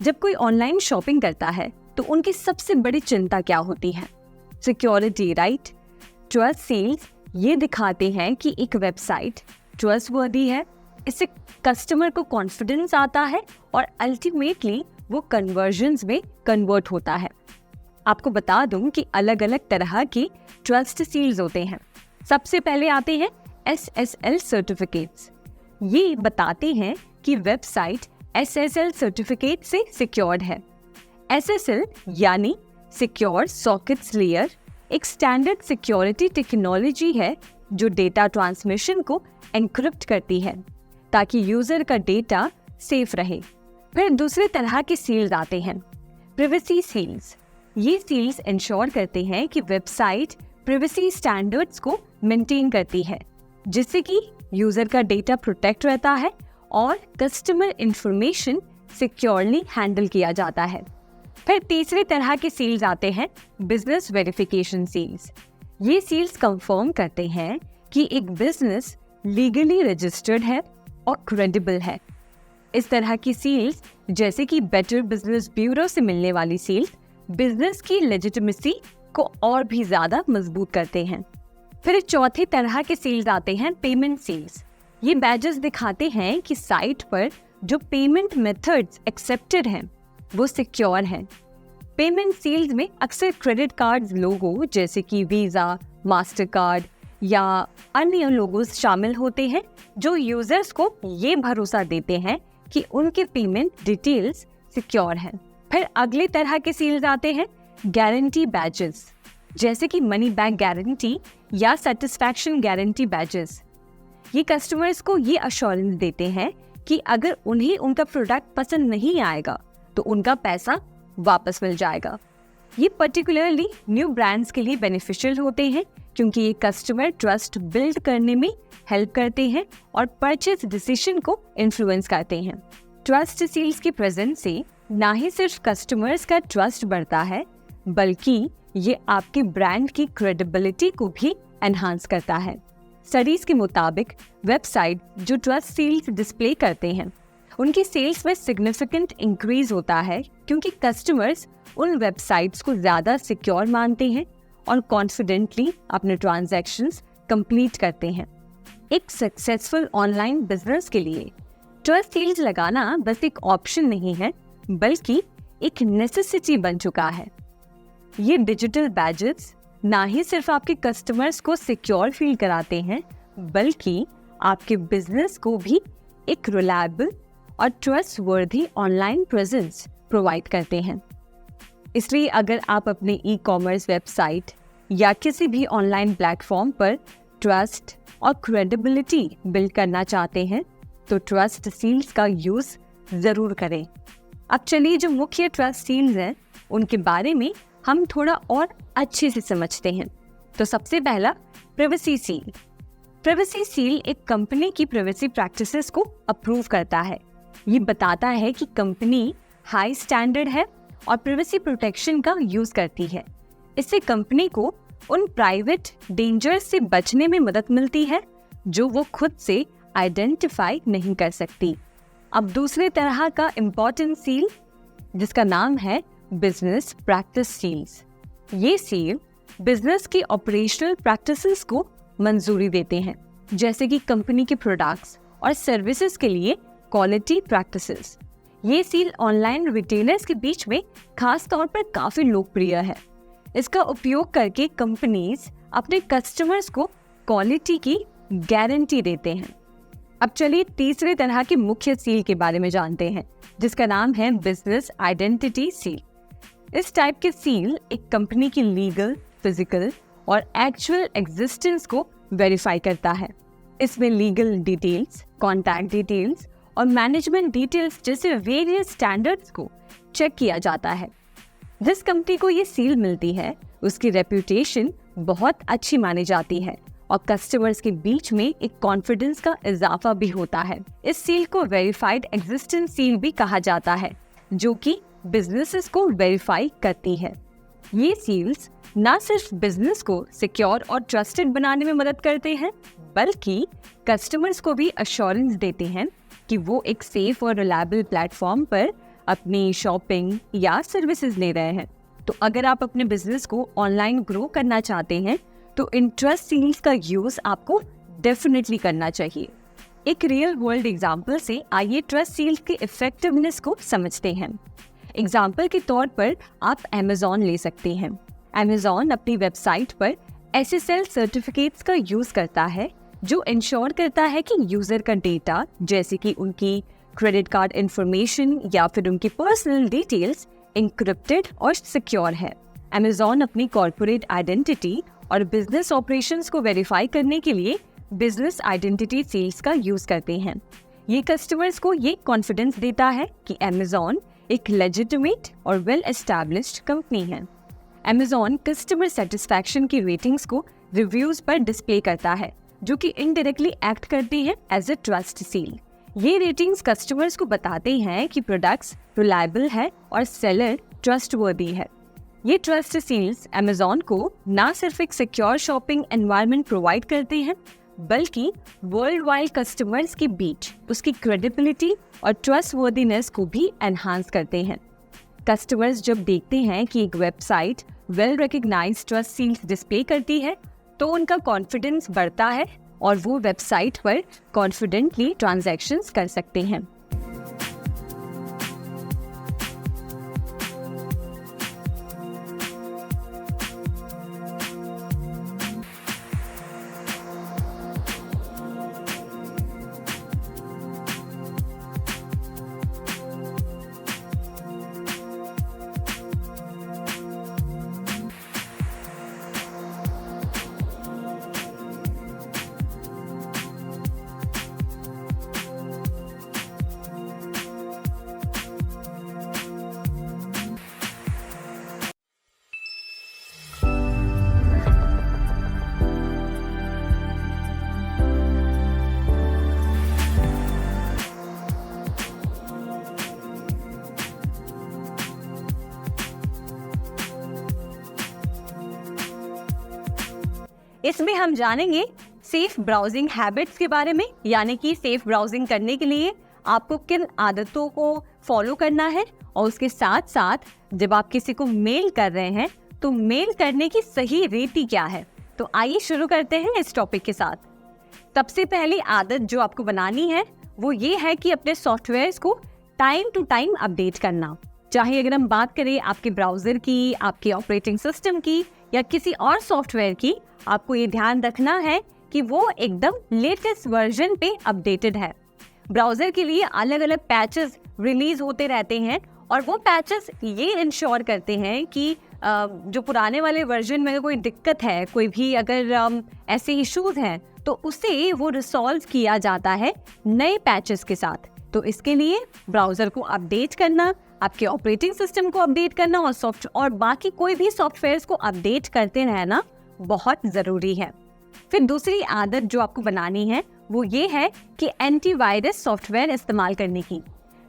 जब कोई ऑनलाइन शॉपिंग करता है तो उनकी सबसे बड़ी चिंता क्या होती है? Security, right? ट्रस्ट सील्स ये दिखाते हैं कि एक वेबसाइट ट्रस्टवर्दी है, इससे कस्टमर को कॉन्फिडेंस आता है और अल्टीमेटली वो कन्वर्जन्स में कन्वर्ट होता है। आपको बता दूं कि अलग अलग तरह के ट्रस्ट सील्स होते हैं। सबसे पहले आते हैं SSL सर्टिफिकेट्स। ये बताते हैं कि वेबसाइट SSL सर्टिफिकेट से सिक्योर्ड है। SSL यानी सिक्योर सॉकेट्स लेयर एक स्टैंडर्ड सिक्योरिटी टेक्नोलॉजी है जो डेटा ट्रांसमिशन को एन्क्रिप्ट करती है ताकि यूजर का डेटा सेफ रहे। फिर दूसरे तरह के सील्स आते हैं, प्राइवेसी सील्स। ये सील्स इंश्योर करते हैं कि वेबसाइट प्राइवेसी स्टैंडर्ड्स को मेंटेन करती है, जिससे कि यूजर का डेटा प्रोटेक्ट रहता है और कस्टमर इंफॉर्मेशन सिक्योरली हैंडल किया जाता है। फिर तीसरे तरह के सील्स आते हैं बिजनेस वेरिफिकेशन सील्स। ये सील्स कंफर्म करते हैं कि एक बिजनेस लीगली रजिस्टर्ड है और क्रेडिबल है। इस तरह की सील्स जैसे कि बेटर बिजनेस ब्यूरो से मिलने वाली सील्स बिजनेस की लेजिटिमेसी को और भी ज्यादा मजबूत करते हैं। फिर चौथे तरह के सील्स आते हैं पेमेंट सील्स। ये बैजेस दिखाते हैं कि साइट पर जो पेमेंट मेथड्स एक्सेप्टेड हैं वो सिक्योर हैं। पेमेंट सील्स में अक्सर क्रेडिट कार्ड्स लोगो जैसे कि वीज़ा, मास्टर कार्ड या अन्य लोगोस शामिल होते हैं, जो यूजर्स को ये भरोसा देते हैं कि उनके पेमेंट डिटेल्स सिक्योर हैं। फिर अगले तरह के सील्स आते हैं गारंटी बैजेस, जैसे कि मनी बैक गारंटी या सेटिस्फैक्शन गारंटी बैजेस। ये कस्टमर्स को ये अश्योरेंस देते हैं कि अगर उन्हें उनका प्रोडक्ट पसंद नहीं आएगा तो उनका पैसा वापस मिल जाएगा। ये पर्टिकुलरली न्यू ब्रांड्स के लिए बेनिफिशियल होते हैं, क्योंकि ये कस्टमर ट्रस्ट बिल्ड करने में हेल्प करते हैं और परचेज डिसीजन को इन्फ्लुएंस करते हैं। ट्रस्ट सील्स की प्रेजेंस से ना ही सिर्फ कस्टमर्स का ट्रस्ट बढ़ता है, बल्कि ये आपके ब्रांड की क्रेडिबिलिटी को भी एनहांस करता है। स्टडीज के मुताबिक वेबसाइट जो ट्रस्ट सील्स डिस्प्ले करते हैं उनकी सेल्स में सिग्निफिकेंट इंक्रीज होता है, क्योंकि कस्टमर्स उन वेबसाइट्स को ज़्यादा सिक्योर मानते हैं और कॉन्फिडेंटली अपने ट्रांजैक्शंस कंप्लीट करते हैं। एक सक्सेसफुल ऑनलाइन बिजनेस के लिए ट्रस्ट सील्स लगाना बस एक ऑप्शन नहीं है, बल्कि एक नेसेसिटी बन चुका है। ये डिजिटल बैजेस ना ही सिर्फ आपके कस्टमर्स को सिक्योर फील कराते हैं, बल्कि आपके बिजनेस को भी एक रिलायबल और ट्रस्टवर्दी ऑनलाइन प्रेजेंस प्रोवाइड करते हैं। इसलिए अगर आप अपने ई कॉमर्स वेबसाइट या किसी भी ऑनलाइन प्लेटफॉर्म पर ट्रस्ट और क्रेडिबिलिटी बिल्ड करना चाहते हैं तो ट्रस्ट सील्स का यूज जरूर करें। अब चलिए जो मुख्य ट्रस्ट सील्स हैं उनके बारे में हम थोड़ा और अच्छे से समझते हैं। तो सबसे पहला प्राइवेसी सील। प्राइवेसी सील एक कंपनी की प्राइवेसी प्रैक्टिसेस को अप्रूव करता है। ये बताता है कि कंपनी हाई स्टैंडर्ड है और प्राइवेसी प्रोटेक्शन का यूज करती है। इससे कंपनी को उन प्राइवेट डेंजर्स से बचने में मदद मिलती है जो वो खुद से आइडेंटिफाई नहीं कर सकती। अब दूसरे तरह का इम्पोर्टेंट सील जिसका नाम है बिजनेस प्रैक्टिस सील्स। ये सील बिजनेस की ऑपरेशनल प्रैक्टिसेस को मंजूरी देते हैं, जैसे कि कंपनी के प्रोडक्ट्स और सर्विसेज के लिए क्वालिटी प्रैक्टिसेस। ये सील ऑनलाइन रिटेलर्स के बीच में खास तौर पर काफी लोकप्रिय है। इसका उपयोग करके कंपनीज अपने कस्टमर्स को क्वालिटी की गारंटी देते हैं। अब चलिए तीसरे तरह के मुख्य सील के बारे में जानते हैं, जिसका नाम है बिजनेस आइडेंटिटी सील। इस टाइप के सील एक कंपनी की लीगल, फिजिकल और एक्चुअल एग्जिस्टेंस को वेरीफाई करता है। इसमें लीगल डिटेल्स, कॉन्टैक्ट डिटेल्स और मैनेजमेंट डिटेल्स जैसे वेरियस स्टैंडर्ड्स को चेक किया जाता है। जिस कंपनी को ये सील मिलती है उसकी रेप्यूटेशन बहुत अच्छी मानी जाती है और कस्टमर्स के बीच में एक कॉन्फिडेंस का इजाफा भी होता है। इस सील को वेरीफाइड एग्जिस्टेंस सील भी कहा जाता है, जो कि बिजनेसेस को वेरीफाई करती है। ये सील्स न सिर्फ बिजनेस को सिक्योर और ट्रस्टेड बनाने में मदद करते हैं, बल्कि कस्टमर्स को भी अश्योरेंस देते हैं कि वो एक सेफ और रिलायबल प्लेटफॉर्म पर अपनी शॉपिंग या सर्विसेज ले रहे हैं। तो अगर आप अपने बिजनेस को ऑनलाइन ग्रो करना चाहते हैं तो इन ट्रस्ट सील्स का यूज आपको डेफिनेटली करना चाहिए। एक रियल वर्ल्ड एग्जांपल से आइए ट्रस्ट सील्स के इफेक्टिवनेस को समझते हैं। एग्जाम्पल के तौर पर आप अमेज़ॉन ले सकते हैं। अमेज़ॉन अपनी वेबसाइट पर SSL सर्टिफिकेट्स का यूज करता है, जो इंश्योर करता है कि यूजर का डेटा जैसे कि उनकी क्रेडिट कार्ड इंफॉर्मेशन या फिर उनकी पर्सनल डिटेल्स एन्क्रिप्टेड और सिक्योर है। अमेज़ॉन अपनी कॉर्पोरेट आइडेंटिटी और बिजनेस ऑपरेशंस को वेरीफाई करने के लिए बिजनेस आइडेंटिटी सील्स का यूज करते हैं। ये कस्टमर्स को ये कॉन्फिडेंस देता है कि अमेज़ॉन एक लेजिटिमेट और वेल एस्टैब्लिश्ड कंपनी है। Amazon कस्टमर सेटिस्फैक्शन की रेटिंग्स को रिव्यूज पर डिस्प्ले करता है, जो कि इनडायरेक्टली एक्ट करती हैं एज ए ट्रस्ट सील। ये रेटिंग्स कस्टमर्स को बताते हैं कि प्रोडक्ट्स रिलायबल है और सेलर ट्रस्टवर्दी है। ये ट्रस्ट सील्स Amazon को ना सिर्फ एक सिक्योर शॉपिंग एनवायरनमेंट प्रोवाइड करते हैं, बल्कि वर्ल्ड वाइड कस्टमर्स के बीच उसकी क्रेडिबिलिटी और ट्रस्टवर्दीनेस को भी एनहांस करते हैं। कस्टमर्स जब देखते हैं कि एक website well recognised trust seals display करती है, तो उनका कॉन्फिडेंस बढ़ता है और वो वेबसाइट पर कॉन्फिडेंटली ट्रांजैक्शंस कर सकते हैं। इसमें हम जानेंगे सेफ ब्राउजिंग हैबिट्स के बारे में, यानी कि सेफ ब्राउजिंग करने के लिए आपको किन आदतों को फॉलो करना है, और उसके साथ साथ जब आप किसी को मेल कर रहे हैं तो मेल करने की सही रीति क्या है। तो आइए शुरू करते हैं इस टॉपिक के साथ। सबसे पहली आदत जो आपको बनानी है वो ये है कि अपने सॉफ्टवेयर्स को टाइम टू टाइम अपडेट करना। चाहे अगर हम बात करें आपके ब्राउजर की, आपके ऑपरेटिंग सिस्टम की या किसी और सॉफ्टवेयर की, आपको ये ध्यान रखना है कि वो एकदम लेटेस्ट वर्जन पे अपडेटेड है। ब्राउजर के लिए अलग अलग पैचेस रिलीज होते रहते हैं और वो पैचेस ये इंश्योर करते हैं कि जो पुराने वाले वर्जन में कोई दिक्कत है, कोई भी अगर ऐसे इश्यूज हैं, तो उसे वो रिसॉल्व किया जाता है नए पैचेस के साथ। तो इसके लिए ब्राउजर को अपडेट करना, आपके ऑपरेटिंग सिस्टम को अपडेट करना और बाकी कोई भी सॉफ्टवेयर्स को अपडेट करते रहना बहुत ज़रूरी है। फिर दूसरी आदत जो आपको बनानी है वो ये है कि एंटीवायरस सॉफ्टवेयर इस्तेमाल करने की।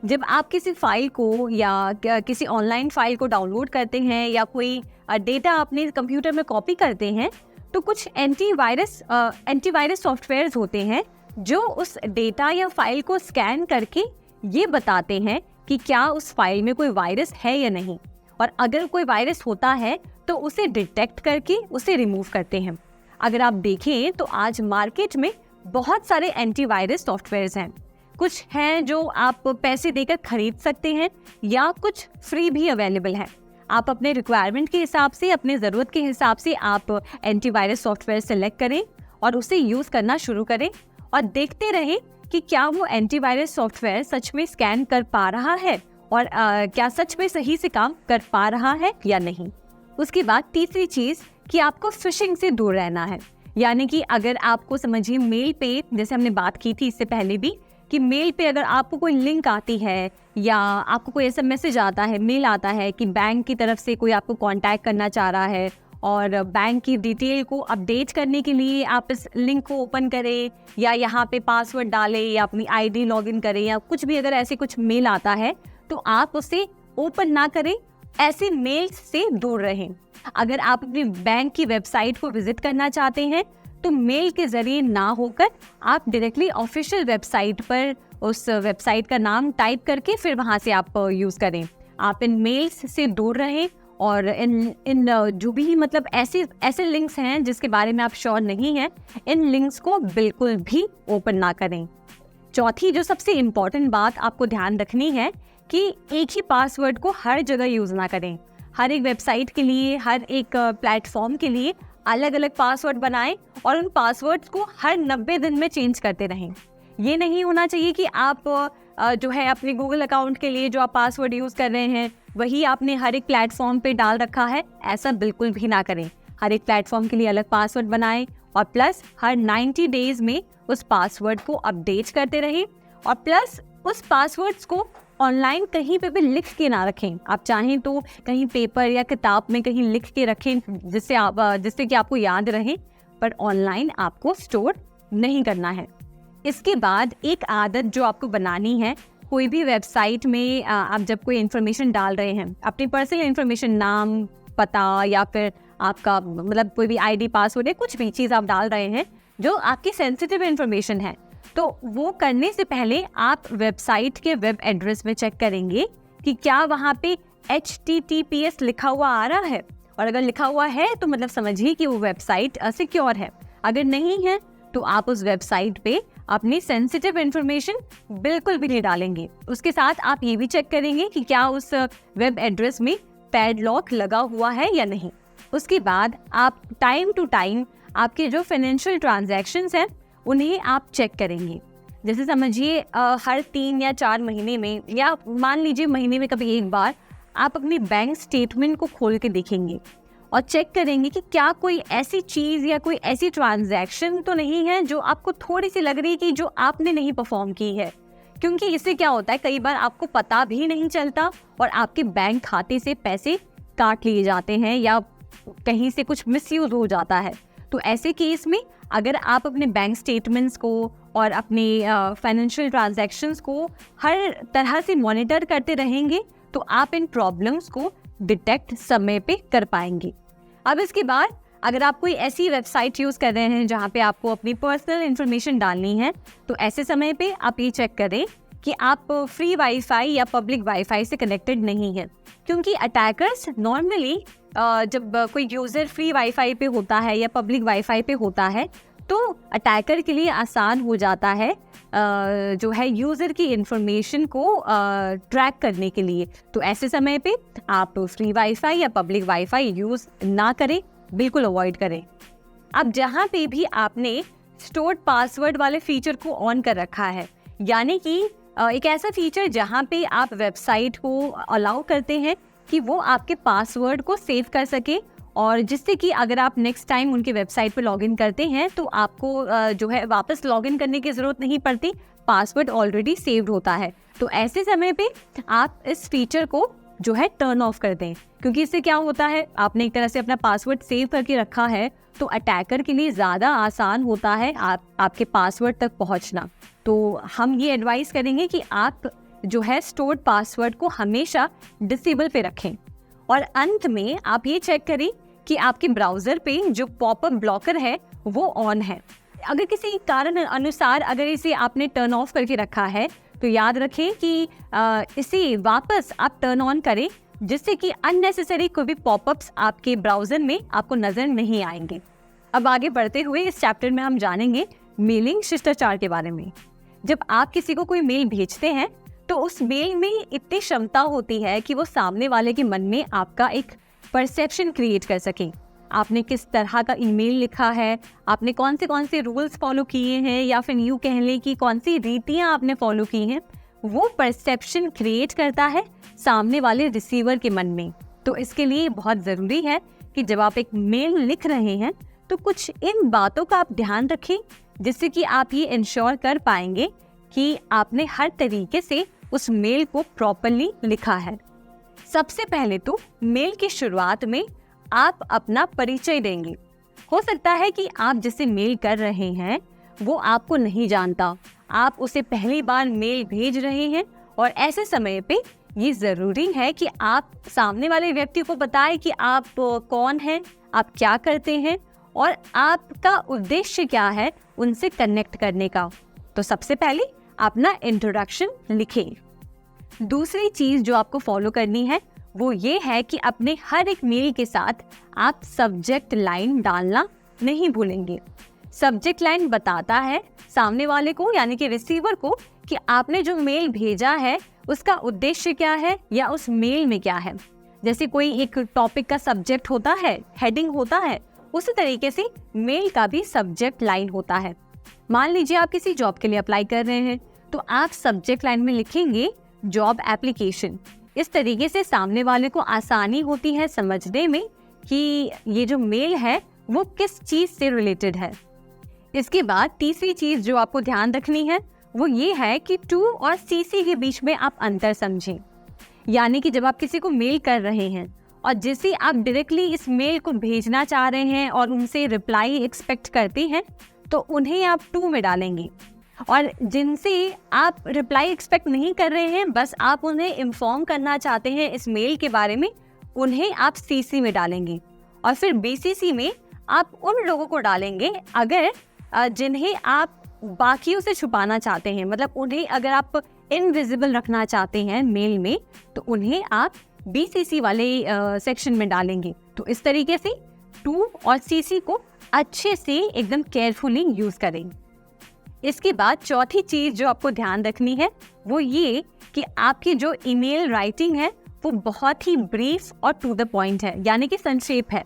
जब आप किसी फाइल को या किसी ऑनलाइन फाइल को डाउनलोड करते हैं या कोई डेटा अपने कंप्यूटर में कॉपी करते हैं, तो कुछ एंटीवायरस सॉफ्टवेयर्स होते हैं जो उस डेटा या फाइल को स्कैन करके ये बताते हैं कि क्या उस फाइल में कोई वायरस है या नहीं, और अगर कोई वायरस होता है तो उसे डिटेक्ट करके उसे रिमूव करते हैं। अगर आप देखें तो आज मार्केट में बहुत सारे एंटीवायरस सॉफ्टवेयर्स हैं। कुछ हैं जो आप पैसे देकर खरीद सकते हैं या कुछ फ्री भी अवेलेबल है। आप अपने रिक्वायरमेंट के हिसाब से, अपने ज़रूरत के हिसाब से आप एंटीवायरस सॉफ्टवेयर सेलेक्ट करें और उसे यूज़ करना शुरू करें और देखते रहें कि क्या वो एंटीवायरस सॉफ्टवेयर सच में स्कैन कर पा रहा है और क्या सच में सही से काम कर पा रहा है या नहीं। उसके बाद तीसरी चीज़ कि आपको फिशिंग से दूर रहना है। यानी कि अगर आपको समझिए मेल पे, जैसे हमने बात की थी इससे पहले भी, कि मेल पे अगर आपको कोई लिंक आती है या आपको कोई ऐसा मैसेज आता है, मेल आता है कि बैंक की तरफ से कोई आपको कांटेक्ट करना चाह रहा है और बैंक की डिटेल को अपडेट करने के लिए आप इस लिंक को ओपन करें या यहाँ पे पासवर्ड डालें या अपनी आईडी लॉगिन करें या कुछ भी, अगर ऐसे कुछ मेल आता है तो आप उसे ओपन ना करें, ऐसे मेल्स से दूर रहें। अगर आप अपनी बैंक की वेबसाइट को विजिट करना चाहते हैं तो मेल के जरिए ना होकर आप डायरेक्टली ऑफिशियल वेबसाइट पर उस वेबसाइट का नाम टाइप करके फिर वहां से आप यूज़ करें। आप इन मेल्स से दूर रहें और इन जो भी मतलब ऐसे लिंक्स हैं जिसके बारे में आप श्योर नहीं हैं, इन लिंक्स को बिल्कुल भी ओपन ना करें। चौथी जो सबसे इम्पॉर्टेंट बात आपको ध्यान रखनी है कि एक ही पासवर्ड को हर जगह यूज़ ना करें। हर एक वेबसाइट के लिए, हर एक प्लेटफॉर्म के लिए अलग अलग पासवर्ड बनाएं और उन पासवर्ड्स को हर 90 दिन में चेंज करते रहें। ये नहीं होना चाहिए कि आप जो है अपने गूगल अकाउंट के लिए जो आप पासवर्ड यूज़ कर रहे हैं वही आपने हर एक प्लेटफॉर्म पे डाल रखा है, ऐसा बिल्कुल भी ना करें। हर एक प्लेटफॉर्म के लिए अलग पासवर्ड बनाएं और प्लस हर 90 डेज में उस पासवर्ड को अपडेट करते रहें और प्लस उस पासवर्ड्स को ऑनलाइन कहीं पे भी लिख के ना रखें। आप चाहें तो कहीं पेपर या किताब में कहीं लिख के रखें जिससे कि आपको याद रहे, पर ऑनलाइन आपको स्टोर नहीं करना है। इसके बाद एक आदत जो आपको बनानी है, कोई भी वेबसाइट में आप जब कोई इन्फॉर्मेशन डाल रहे हैं, अपनी पर्सनल इन्फॉर्मेशन, नाम, पता या फिर आपका मतलब कोई भी आईडी, पासवर्ड या कुछ भी चीज़ आप डाल रहे हैं जो आपकी सेंसिटिव इन्फॉर्मेशन है, तो वो करने से पहले आप वेबसाइट के वेब एड्रेस में चेक करेंगे कि क्या वहाँ पे HTTPS लिखा हुआ आ रहा है, और अगर लिखा हुआ है तो मतलब समझिए कि वो वेबसाइट सिक्योर है। अगर नहीं है तो आप उस वेबसाइट पे अपनी सेंसिटिव इन्फॉर्मेशन बिल्कुल भी नहीं डालेंगे। उसके साथ आप ये भी चेक करेंगे कि क्या उस वेब एड्रेस में पैडलॉक लगा हुआ है या नहीं। उसके बाद आप टाइम टू टाइम आपके जो फाइनेंशियल ट्रांजैक्शंस हैं उन्हें आप चेक करेंगे। जैसे समझिए हर 3 या 4 महीने में, या मान लीजिए महीने में कभी एक बार, आप अपनी बैंक स्टेटमेंट को खोल के देखेंगे और चेक करेंगे कि क्या कोई ऐसी चीज़ या कोई ऐसी ट्रांजैक्शन तो नहीं है जो आपको थोड़ी सी लग रही है कि जो आपने नहीं परफॉर्म की है। क्योंकि इससे क्या होता है, कई बार आपको पता भी नहीं चलता और आपके बैंक खाते से पैसे काट लिए जाते हैं या कहीं से कुछ मिसयूज हो जाता है। तो ऐसे केस में अगर आप अपने बैंक स्टेटमेंट्स को और अपने फाइनेंशियल ट्रांजैक्शंस को हर तरह से मॉनिटर करते रहेंगे तो आप इन प्रॉब्लम्स को डिटेक्ट समय पे कर पाएंगे। अब इसके बाद अगर आप कोई ऐसी वेबसाइट यूज़ कर रहे हैं जहाँ पे आपको अपनी पर्सनल इन्फॉर्मेशन डालनी है, तो ऐसे समय पे आप ये चेक करें कि आप फ्री वाईफाई या पब्लिक वाईफाई से कनेक्टेड नहीं है। क्योंकि अटैकर्स नॉर्मली जब कोई यूज़र फ्री वाईफाई पे होता है या पब्लिक वाईफाई पे होता है तो अटैकर के लिए आसान हो जाता है जो है यूज़र की इन्फॉर्मेशन को ट्रैक करने के लिए। तो ऐसे समय पे आप फ्री वाईफाई या पब्लिक वाईफाई यूज़ ना करें, बिल्कुल अवॉइड करें। अब जहाँ पे भी आपने स्टोर्ड पासवर्ड वाले फीचर को ऑन कर रखा है, यानी कि एक ऐसा फीचर जहाँ पे आप वेबसाइट को अलाउ करते हैं कि वो आपके पासवर्ड को सेव कर सके, और जिससे कि अगर आप नेक्स्ट टाइम उनके वेबसाइट पे लॉगिन करते हैं तो आपको जो है वापस लॉगिन करने की ज़रूरत नहीं पड़ती, पासवर्ड ऑलरेडी सेव्ड होता है। तो ऐसे समय पे आप इस फीचर को जो है टर्न ऑफ कर दें, क्योंकि इससे क्या होता है, आपने एक तरह से अपना पासवर्ड सेव करके रखा है तो अटैकर के लिए ज़्यादा आसान होता है आपके पासवर्ड तक पहुंचना। तो हम ये एडवाइस करेंगे कि आप जो है स्टोर्ड पासवर्ड को हमेशा डिसेबल पे रखें। और अंत में आप ये चेक करें कि आपके ब्राउज़र पे जो पॉपअप ब्लॉकर है वो ऑन है। अगर किसी कारण अनुसार अगर इसे आपने टर्न ऑफ करके रखा है तो याद रखें कि इसे वापस आप टर्न ऑन करें, जिससे कि अननेसेसरी कोई भी पॉपअप्स आपके ब्राउज़र में आपको नज़र नहीं आएंगे। अब आगे बढ़ते हुए इस चैप्टर में हम जानेंगे मेलिंग शिष्टाचार के बारे में। जब आप किसी को कोई मेल भेजते हैं तो उस मेल में इतनी क्षमता होती है कि वो सामने वाले के मन में आपका एक परसेप्शन क्रिएट कर सके। आपने किस तरह का ईमेल लिखा है, आपने कौन से रूल्स फॉलो किए हैं, या फिर यूँ कह लें कि कौन सी रीतियाँ आपने फॉलो की हैं, वो परसेप्शन क्रिएट करता है सामने वाले रिसीवर के मन में। तो इसके लिए बहुत ज़रूरी है कि जब आप एक मेल लिख रहे हैं तो कुछ इन बातों का आप ध्यान रखें, जिससे कि आप ये इंश्योर कर पाएंगे कि आपने हर तरीके से उस मेल को प्रॉपर्ली लिखा है। सबसे पहले तो मेल की शुरुआत में आप अपना परिचय देंगे। हो सकता है कि आप जिसे मेल कर रहे हैं वो आपको नहीं जानता, आप उसे पहली बार मेल भेज रहे हैं, और ऐसे समय पे ये ज़रूरी है कि आप सामने वाले व्यक्ति को बताएं कि आप कौन हैं, आप क्या करते हैं और आपका उद्देश्य क्या है उनसे कनेक्ट करने का। तो सबसे पहले अपना इंट्रोडक्शन लिखें। दूसरी चीज़ जो आपको फॉलो करनी है वो ये है कि अपने हर एक मेल के साथ आप सब्जेक्ट लाइन डालना नहीं भूलेंगे। सब्जेक्ट लाइन बताता है सामने वाले को, यानी कि रिसीवर को, कि आपने जो मेल भेजा है उसका उद्देश्य क्या है या उस मेल में क्या है। जैसे कोई एक टॉपिक का सब्जेक्ट होता है, हेडिंग होता है, उसी तरीके से मेल का भी सब्जेक्ट लाइन होता है। मान लीजिए आप किसी जॉब के लिए अप्लाई कर रहे हैं तो आप सब्जेक्ट लाइन में लिखेंगे जॉब एप्लीकेशन। इस तरीके से सामने वाले को आसानी होती है समझने में कि ये जो मेल है वो किस चीज़ से रिलेटेड है। इसके बाद तीसरी चीज़ जो आपको ध्यान रखनी है वो ये है कि टू और सीसी के बीच में आप अंतर समझें। यानी कि जब आप किसी को मेल कर रहे हैं और जैसे आप डायरेक्टली इस मेल को भेजना चाह रहे हैं और उनसे रिप्लाई एक्सपेक्ट करते हैं, तो उन्हें आप टू में डालेंगे, और जिनसे आप रिप्लाई एक्सपेक्ट नहीं कर रहे हैं, बस आप उन्हें इन्फॉर्म करना चाहते हैं इस मेल के बारे में, उन्हें आप सीसी में डालेंगे। और फिर बीसीसी में आप उन लोगों को डालेंगे अगर जिन्हें आप बाकियों से छुपाना चाहते हैं, मतलब उन्हें अगर आप इनविजिबल रखना चाहते हैं मेल में, तो उन्हें आप बीसीसी वाले सेक्शन में डालेंगे। तो इस तरीके से टू और सीसी को अच्छे से एकदम केयरफुली यूज करें। इसके बाद चौथी चीज जो आपको ध्यान रखनी है वो ये कि आपकी जो ईमेल राइटिंग है वो बहुत ही ब्रीफ और टू द पॉइंट है, यानी कि संक्षेप है।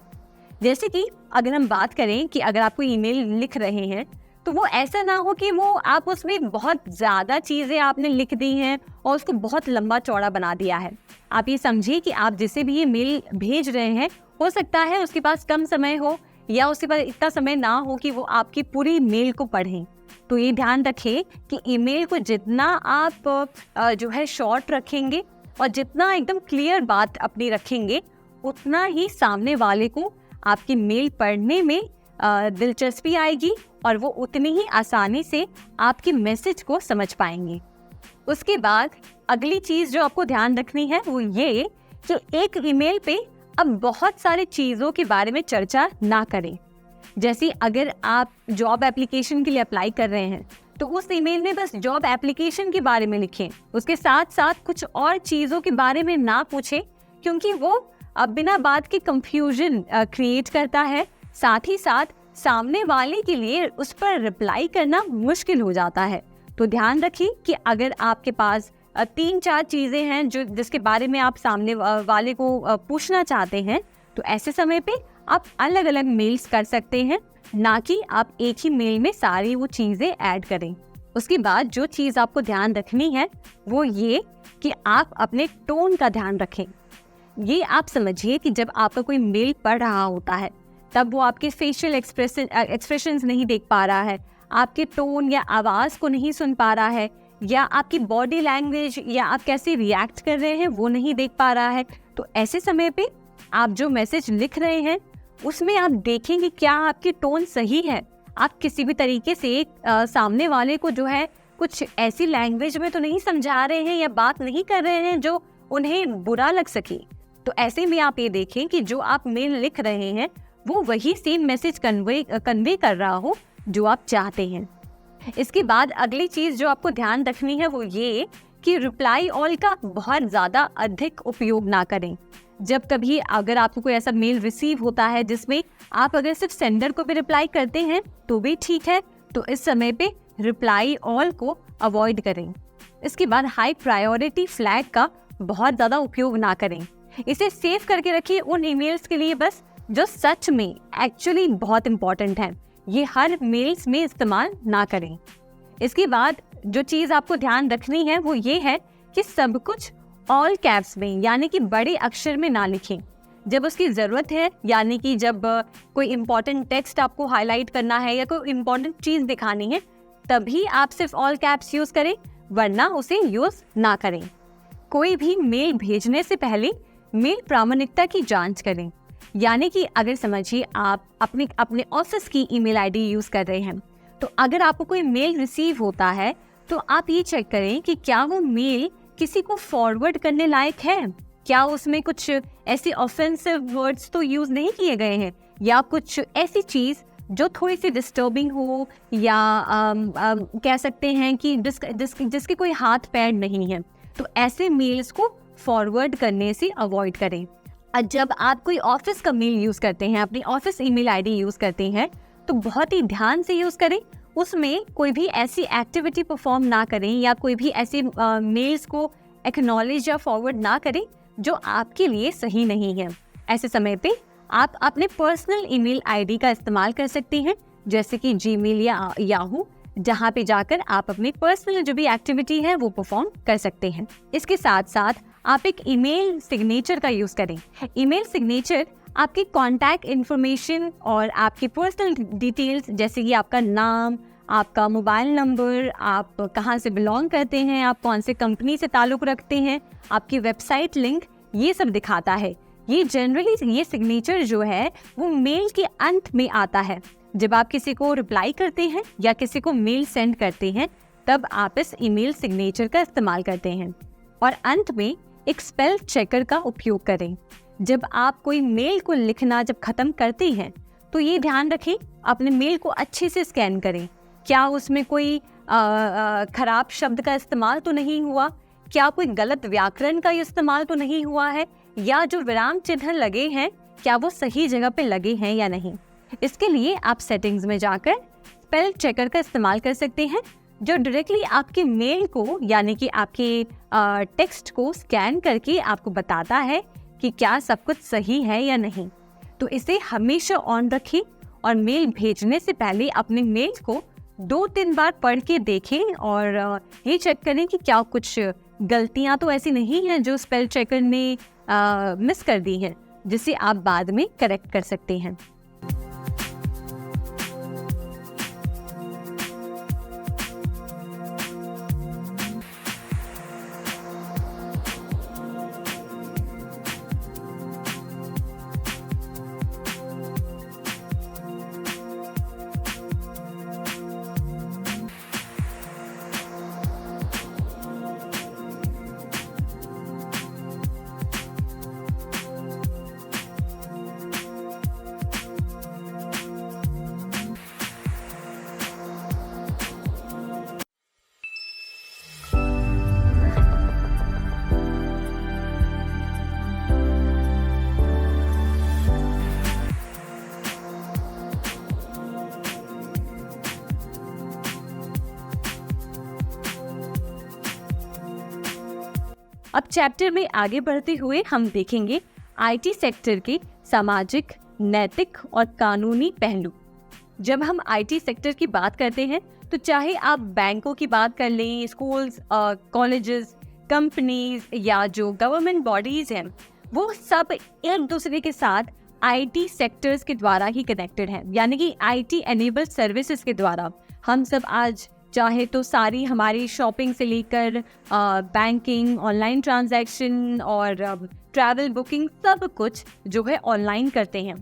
जैसे कि अगर हम बात करें कि अगर आपको ईमेल लिख रहे हैं तो वो ऐसा ना हो कि वो आप उसमें बहुत ज़्यादा चीज़ें आपने लिख दी हैं और उसको बहुत लंबा चौड़ा बना दिया है। आप ये समझिए कि आप जिसे भी ये मेल भेज रहे हैं, हो सकता है उसके पास कम समय हो या उसके पास इतना समय ना हो कि वो आपकी पूरी मेल को पढ़ें। तो ये ध्यान रखें कि ईमेल को जितना आप जो है शॉर्ट रखेंगे और जितना एकदम क्लियर बात अपनी रखेंगे, उतना ही सामने वाले को आपकी मेल पढ़ने में दिलचस्पी आएगी और वो उतनी ही आसानी से आपके मैसेज को समझ पाएंगे। उसके बाद अगली चीज़ जो आपको ध्यान रखनी है वो ये कि एक ईमेल पे अब बहुत सारी चीज़ों के बारे में चर्चा ना करें। जैसे अगर आप जॉब एप्लीकेशन के लिए अप्लाई कर रहे हैं तो उस ईमेल में बस जॉब एप्लीकेशन के बारे में लिखें, उसके साथ साथ कुछ और चीज़ों के बारे में ना पूछें, क्योंकि वो अब बिना बात के कंफ्यूजन क्रिएट करता है। साथ ही साथ सामने वाले के लिए उस पर रिप्लाई करना मुश्किल हो जाता है। तो ध्यान रखिए कि अगर आपके पास 3-4 चीज़ें हैं जो जिसके बारे में आप सामने वाले को पूछना चाहते हैं, तो ऐसे समय पे आप अलग अलग मेल्स कर सकते हैं, ना कि आप एक ही मेल में सारी वो चीज़ें ऐड करें। उसके बाद जो चीज़ आपको ध्यान रखनी है वो ये कि आप अपने टोन का ध्यान रखें। ये आप समझिए कि जब आपका कोई मेल पढ़ रहा होता है तब वो आपके फेशियल एक्सप्रेशंस नहीं देख पा रहा है, आपके टोन या आवाज़ को नहीं सुन पा रहा है, या आपकी बॉडी लैंग्वेज या आप कैसे रिएक्ट कर रहे हैं वो नहीं देख पा रहा है। तो ऐसे समय पे आप जो मैसेज लिख रहे हैं उसमें आप देखें कि क्या आपकी टोन सही है। आप किसी भी तरीके से सामने वाले को जो है कुछ ऐसी लैंग्वेज में तो नहीं समझा रहे हैं या बात नहीं कर रहे हैं जो उन्हें बुरा लग सके। तो ऐसे में आप ये देखें कि जो आप मेल लिख रहे हैं वो वही सेम मैसेज कन्वे कर रहा हो जो आप चाहते हैं। इसके बाद अगली चीज़ जो आपको ध्यान रखनी है वो ये कि रिप्लाई ऑल का बहुत ज़्यादा अधिक उपयोग ना करें। जब कभी अगर आपको कोई ऐसा मेल रिसीव होता है जिसमें आप अगर सिर्फ सेंडर को भी रिप्लाई करते हैं तो भी ठीक है, तो इस समय पे रिप्लाई ऑल को अवॉइड करें। इसके बाद हाई प्रायोरिटी फ्लैग का बहुत ज़्यादा उपयोग ना करें। इसे सेव करके रखिए उन ईमेल्स के लिए बस जो सच में एक्चुअली बहुत इंपॉर्टेंट है। ये हर मेल्स में इस्तेमाल ना करें। इसके बाद जो चीज़ आपको ध्यान रखनी है वो ये है कि सब कुछ ऑल कैप्स में यानी कि बड़े अक्षर में ना लिखें। जब उसकी ज़रूरत है, यानी कि जब कोई इम्पॉर्टेंट टेक्स्ट आपको हाईलाइट करना है या कोई इम्पॉर्टेंट चीज़ दिखानी है, तभी आप सिर्फ ऑल कैप्स यूज़ करें, वरना उसे यूज़ ना करें। कोई भी मेल भेजने से पहले मेल प्रामाणिकता की जांच करें। यानी कि अगर समझिए आप अपने ऑफिस की ईमेल आईडी यूज़ कर रहे हैं, तो अगर आपको कोई मेल रिसीव होता है तो आप ये चेक करें कि क्या वो मेल किसी को फॉरवर्ड करने लायक है, क्या उसमें कुछ ऐसे ऑफेंसिव वर्ड्स तो यूज़ नहीं किए गए हैं, या कुछ ऐसी चीज़ जो थोड़ी सी डिस्टर्बिंग हो, या कह सकते हैं कि जिसके कोई हाथ पैर नहीं है। तो ऐसे मेल्स को फॉरवर्ड करने से अवॉइड करें। जब आप कोई ऑफिस का मेल यूज़ करते हैं, अपनी ऑफिस ईमेल आईडी यूज़ करते हैं, तो बहुत ही ध्यान से यूज़ करें। उसमें कोई भी ऐसी एक्टिविटी परफॉर्म ना करें या कोई भी ऐसे मेल्स को एक्नॉलेज या फॉरवर्ड ना करें जो आपके लिए सही नहीं है। ऐसे समय पे आप अपने पर्सनल ईमेल आईडी का इस्तेमाल कर सकते हैं, जैसे कि जीमेल या याहू, जहाँ पे जाकर आप अपनी पर्सनल जो भी एक्टिविटी है वो परफॉर्म कर सकते हैं। इसके साथ साथ आप एक ईमेल सिग्नेचर का यूज़ करें। ईमेल सिग्नेचर आपकी कॉन्टैक्ट इन्फॉर्मेशन और आपकी पर्सनल डिटेल्स, जैसे कि आपका नाम, आपका मोबाइल नंबर, आप कहाँ से बिलोंग करते हैं, आप कौन से कंपनी से ताल्लुक़ रखते हैं, आपकी वेबसाइट लिंक, ये सब दिखाता है। ये जनरली ये सिग्नेचर जो है वो मेल के अंत में आता है। जब आप किसी को रिप्लाई करते हैं या किसी को मेल सेंड करते हैं, तब आप इस ईमेल सिग्नेचर का इस्तेमाल करते हैं। और अंत में एक स्पेल चेकर का उपयोग करें। जब आप कोई मेल को लिखना जब ख़त्म करते हैं तो ये ध्यान रखें, अपने मेल को अच्छे से स्कैन करें। क्या उसमें कोई खराब शब्द का इस्तेमाल तो नहीं हुआ, क्या कोई गलत व्याकरण का इस्तेमाल तो नहीं हुआ है, या जो विराम चिन्ह लगे हैं क्या वो सही जगह पे लगे हैं या नहीं। इसके लिए आप सेटिंग्स में जाकर स्पेल चेकर का इस्तेमाल कर सकते हैं, जो डायरेक्टली आपके मेल को यानी कि आपके टेक्स्ट को स्कैन करके आपको बताता है कि क्या सब कुछ सही है या नहीं। तो इसे हमेशा ऑन रखें और मेल भेजने से पहले अपने मेल को 2-3 बार पढ़ के देखें और ये चेक करें कि क्या कुछ गलतियां तो ऐसी नहीं हैं जो स्पेल चेकर ने मिस कर दी हैं, जिसे आप बाद में करेक्ट कर सकते हैं। अब चैप्टर में आगे बढ़ते हुए हम देखेंगे आईटी सेक्टर के सामाजिक, नैतिक और कानूनी पहलू। जब हम आईटी सेक्टर की बात करते हैं तो चाहे आप बैंकों की बात कर लें, स्कूल्स, कॉलेजेस, कंपनीज या जो गवर्नमेंट बॉडीज हैं, वो सब एक दूसरे के साथ आईटी सेक्टर्स के द्वारा ही कनेक्टेड हैं, यानी कि आईटी एनेबल्ड सर्विसेज के द्वारा हम सब आज चाहे तो सारी हमारी शॉपिंग से लेकर बैंकिंग, ऑनलाइन ट्रांजैक्शन और ट्रैवल बुकिंग सब कुछ जो है ऑनलाइन करते हैं।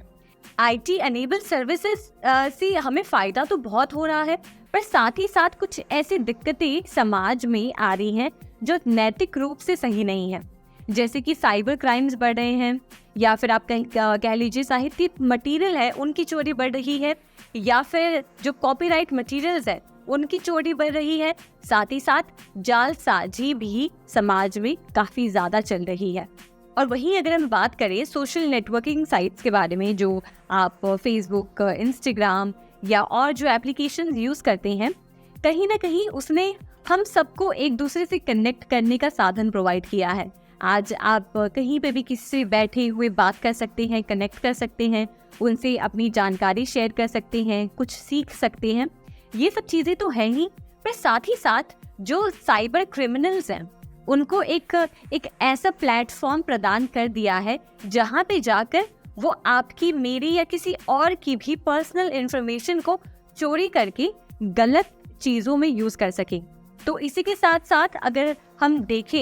आईटी एनेबल्ड सर्विसेज से हमें फ़ायदा तो बहुत हो रहा है, पर साथ ही साथ कुछ ऐसी दिक्कतें समाज में आ रही हैं जो नैतिक रूप से सही नहीं है, जैसे कि साइबर क्राइम्स बढ़ रहे हैं, या फिर आप कह लीजिए साहित्यिक मटेरियल है उनकी चोरी बढ़ रही है, या फिर जो कॉपीराइट मटेरियल्स है उनकी चोरी बढ़ रही है। साथ ही साथ जालसाजी भी समाज में काफ़ी ज़्यादा चल रही है। और वहीं अगर हम बात करें सोशल नेटवर्किंग साइट्स के बारे में, जो आप फेसबुक, इंस्टाग्राम या और जो एप्लीकेशंस यूज़ करते हैं, कहीं ना कहीं उसने हम सबको एक दूसरे से कनेक्ट करने का साधन प्रोवाइड किया है। आज आप कहीं पे भी किसी से बैठे हुए बात कर सकते हैं, कनेक्ट कर सकते हैं, उनसे अपनी जानकारी शेयर कर सकते हैं, कुछ सीख सकते हैं। ये सब चीज़ें तो है ही, पर साथ ही साथ जो साइबर क्रिमिनल्स हैं उनको एक ऐसा प्लेटफॉर्म प्रदान कर दिया है जहाँ पे जाकर वो आपकी, मेरी या किसी और की भी पर्सनल इंफॉर्मेशन को चोरी करके गलत चीज़ों में यूज़ कर सकें। तो इसी के साथ साथ अगर हम देखें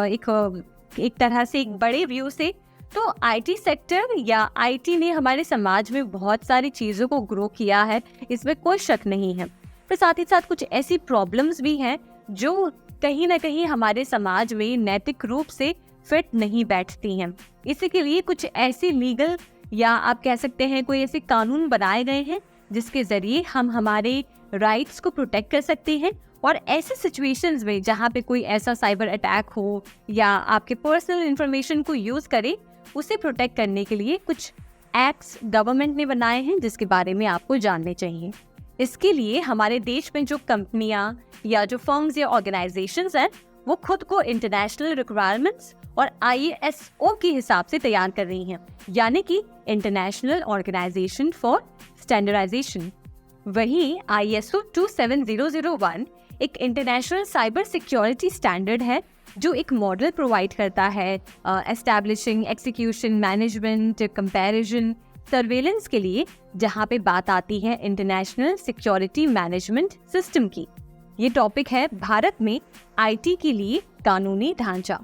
एक तरह से एक बड़े व्यू से, तो आईटी सेक्टर या आईटी ने हमारे समाज में बहुत सारी चीज़ों को ग्रो किया है, इसमें कोई शक नहीं है। पर साथ ही साथ कुछ ऐसी प्रॉब्लम्स भी हैं जो कहीं ना कहीं हमारे समाज में नैतिक रूप से फिट नहीं बैठती हैं। इसी के लिए कुछ ऐसे लीगल या आप कह सकते हैं कोई ऐसे कानून बनाए गए हैं जिसके ज़रिए हम हमारे राइट्स को प्रोटेक्ट कर सकते हैं। और ऐसे सिचुएशंस में जहाँ पे कोई ऐसा साइबर अटैक हो या आपके पर्सनल इंफॉर्मेशन को यूज़ करे, उसे प्रोटेक्ट करने के लिए कुछ एक्ट्स गवर्नमेंट ने बनाए हैं जिसके बारे में आपको जानने चाहिए। इसके लिए हमारे देश में जो कंपनियां या जो फर्म्स या ऑर्गेनाइजेशंस हैं, वो खुद को इंटरनेशनल रिक्वायरमेंट्स और ISO के हिसाब से तैयार कर रही हैं, यानी कि इंटरनेशनल ऑर्गेनाइजेशन फॉर स्टैंडर्डाइजेशन। वहीं ISO 27001 एक इंटरनेशनल साइबर सिक्योरिटी स्टैंडर्ड है जो एक मॉडल प्रोवाइड करता है establishing, execution, management, comparison, surveillance के लिए, जहाँ पे बात आती है इंटरनेशनल सिक्योरिटी मैनेजमेंट सिस्टम की। ये टॉपिक है भारत में आईटी के लिए कानूनी ढांचा।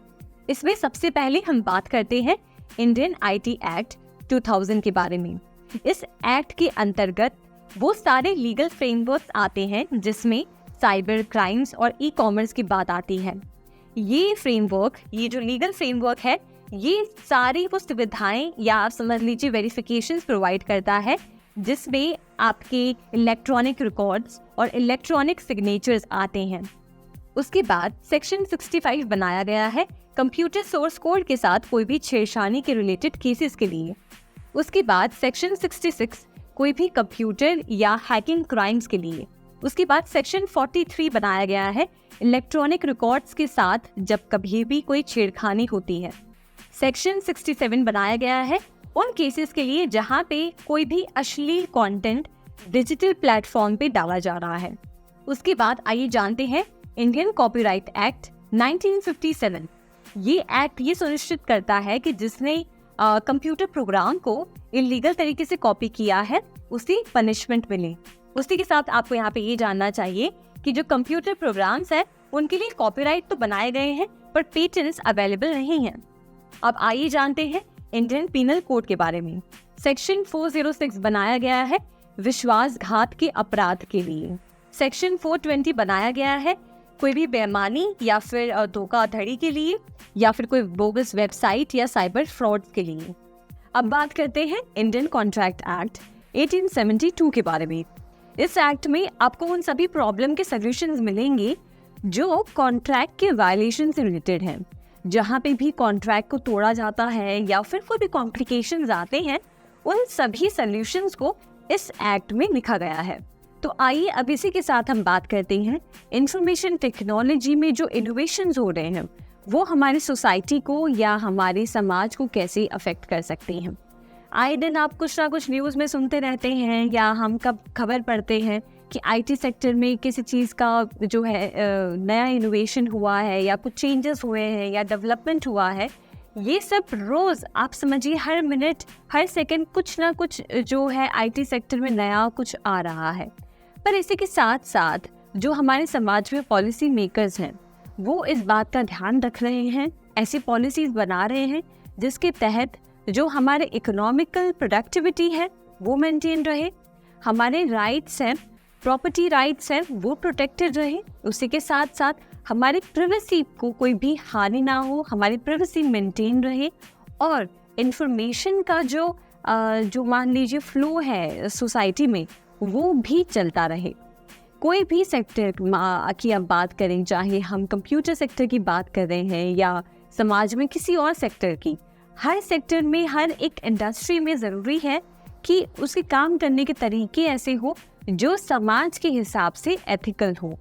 इसमें सबसे पहले हम बात करते हैं इंडियन आईटी एक्ट 2000 के बारे में। इस एक्ट के अंतर्गत वो सारे लीगल फ्रेमवर्क्स आते हैं जिसमें साइबर क्राइम्स और ई कॉमर्स की बात आती है। ये फ्रेमवर्क, ये जो लीगल फ्रेमवर्क है, ये सारी वो सुविधाएं या आप समझ लीजिए वेरिफिकेशंस प्रोवाइड करता है जिसमें आपके इलेक्ट्रॉनिक रिकॉर्ड्स और इलेक्ट्रॉनिक सिग्नेचर्स आते हैं। उसके बाद सेक्शन 65 बनाया गया है कंप्यूटर सोर्स कोड के साथ कोई भी छेड़छाड़ी के रिलेटेड केसेस के लिए। उसके बाद सेक्शन 66 कोई भी कंप्यूटर या हैकिंग क्राइम्स के लिए। उसके बाद सेक्शन 43 बनाया गया है इलेक्ट्रॉनिक रिकॉर्ड्स के साथ जब कभी भी कोई छेड़खानी होती है। सेक्शन 67 बनाया गया है उन केसेस के लिए जहां पे कोई भी अश्लील कंटेंट डिजिटल प्लेटफॉर्म पे डाला जा रहा है। उसके बाद आइए जानते हैं इंडियन कॉपीराइट एक्ट 1957। ये एक्ट ये सुनिश्चित करता है कि जिसने कंप्यूटर प्रोग्राम को इलीगल तरीके से कॉपी किया है उसे पनिशमेंट मिले। उसी के साथ आपको यहाँ पे ये जानना चाहिए कि जो कंप्यूटर प्रोग्राम्स हैं उनके लिए कॉपीराइट तो बनाए गए हैं पर पेटेंट्स अवेलेबल नहीं हैं। अब आइए जानते हैं इंडियन पीनल कोड के बारे में। सेक्शन 406 बनाया गया है विश्वासघात के अपराध के लिए। सेक्शन 420 बनाया गया है कोई भी बेईमानी या फिर धोखाधड़ी के लिए या फिर कोई बोगस वेबसाइट या साइबर फ्रॉड के लिए। अब बात करते हैं इंडियन कॉन्ट्रैक्ट एक्ट 1872 के बारे में। इस एक्ट में आपको उन सभी प्रॉब्लम के सॉल्यूशंस मिलेंगे जो कॉन्ट्रैक्ट के वायलेशन से रिलेटेड हैं। जहाँ पे भी कॉन्ट्रैक्ट को तोड़ा जाता है या फिर कोई भी कॉम्प्लिकेशंस आते हैं, उन सभी सॉल्यूशंस को इस एक्ट में लिखा गया है। तो आइए अब इसी के साथ हम बात करते हैं इंफॉर्मेशन टेक्नोलॉजी में जो इनोवेशंस हो रहे हैं वो हमारी सोसाइटी को या हमारे समाज को कैसे अफेक्ट कर सकते हैं। आए दिन आप कुछ ना कुछ न्यूज़ में सुनते रहते हैं या हम कब खबर पढ़ते हैं कि आईटी सेक्टर में किसी चीज़ का जो है नया इनोवेशन हुआ है या कुछ चेंजेस हुए हैं या डेवलपमेंट हुआ है। ये सब रोज़ आप समझिए हर मिनट हर सेकंड कुछ ना कुछ जो है आईटी सेक्टर में नया कुछ आ रहा है। पर इसी के साथ साथ जो हमारे समाज में पॉलिसी मेकर्स हैं वो इस बात का ध्यान रख रहे हैं, ऐसी पॉलिसीज़ बना रहे हैं जिसके तहत जो हमारे इकोनॉमिकल प्रोडक्टिविटी है वो मेंटेन रहे, हमारे राइट्स हैं, प्रॉपर्टी राइट्स हैं वो प्रोटेक्टेड रहे, उसी के साथ साथ हमारी प्राइवेसी को कोई भी हानि ना हो, हमारी प्राइवेसी मेंटेन रहे और इंफॉर्मेशन का जो मान लीजिए फ्लो है सोसाइटी में वो भी चलता रहे। कोई भी सेक्टर की आप बात करें, चाहे हम कंप्यूटर सेक्टर की बात कर रहे हैं या समाज में किसी और सेक्टर की, हर सेक्टर में हर एक इंडस्ट्री में ज़रूरी है कि उसके काम करने के तरीके ऐसे हो जो समाज के हिसाब से एथिकल हो।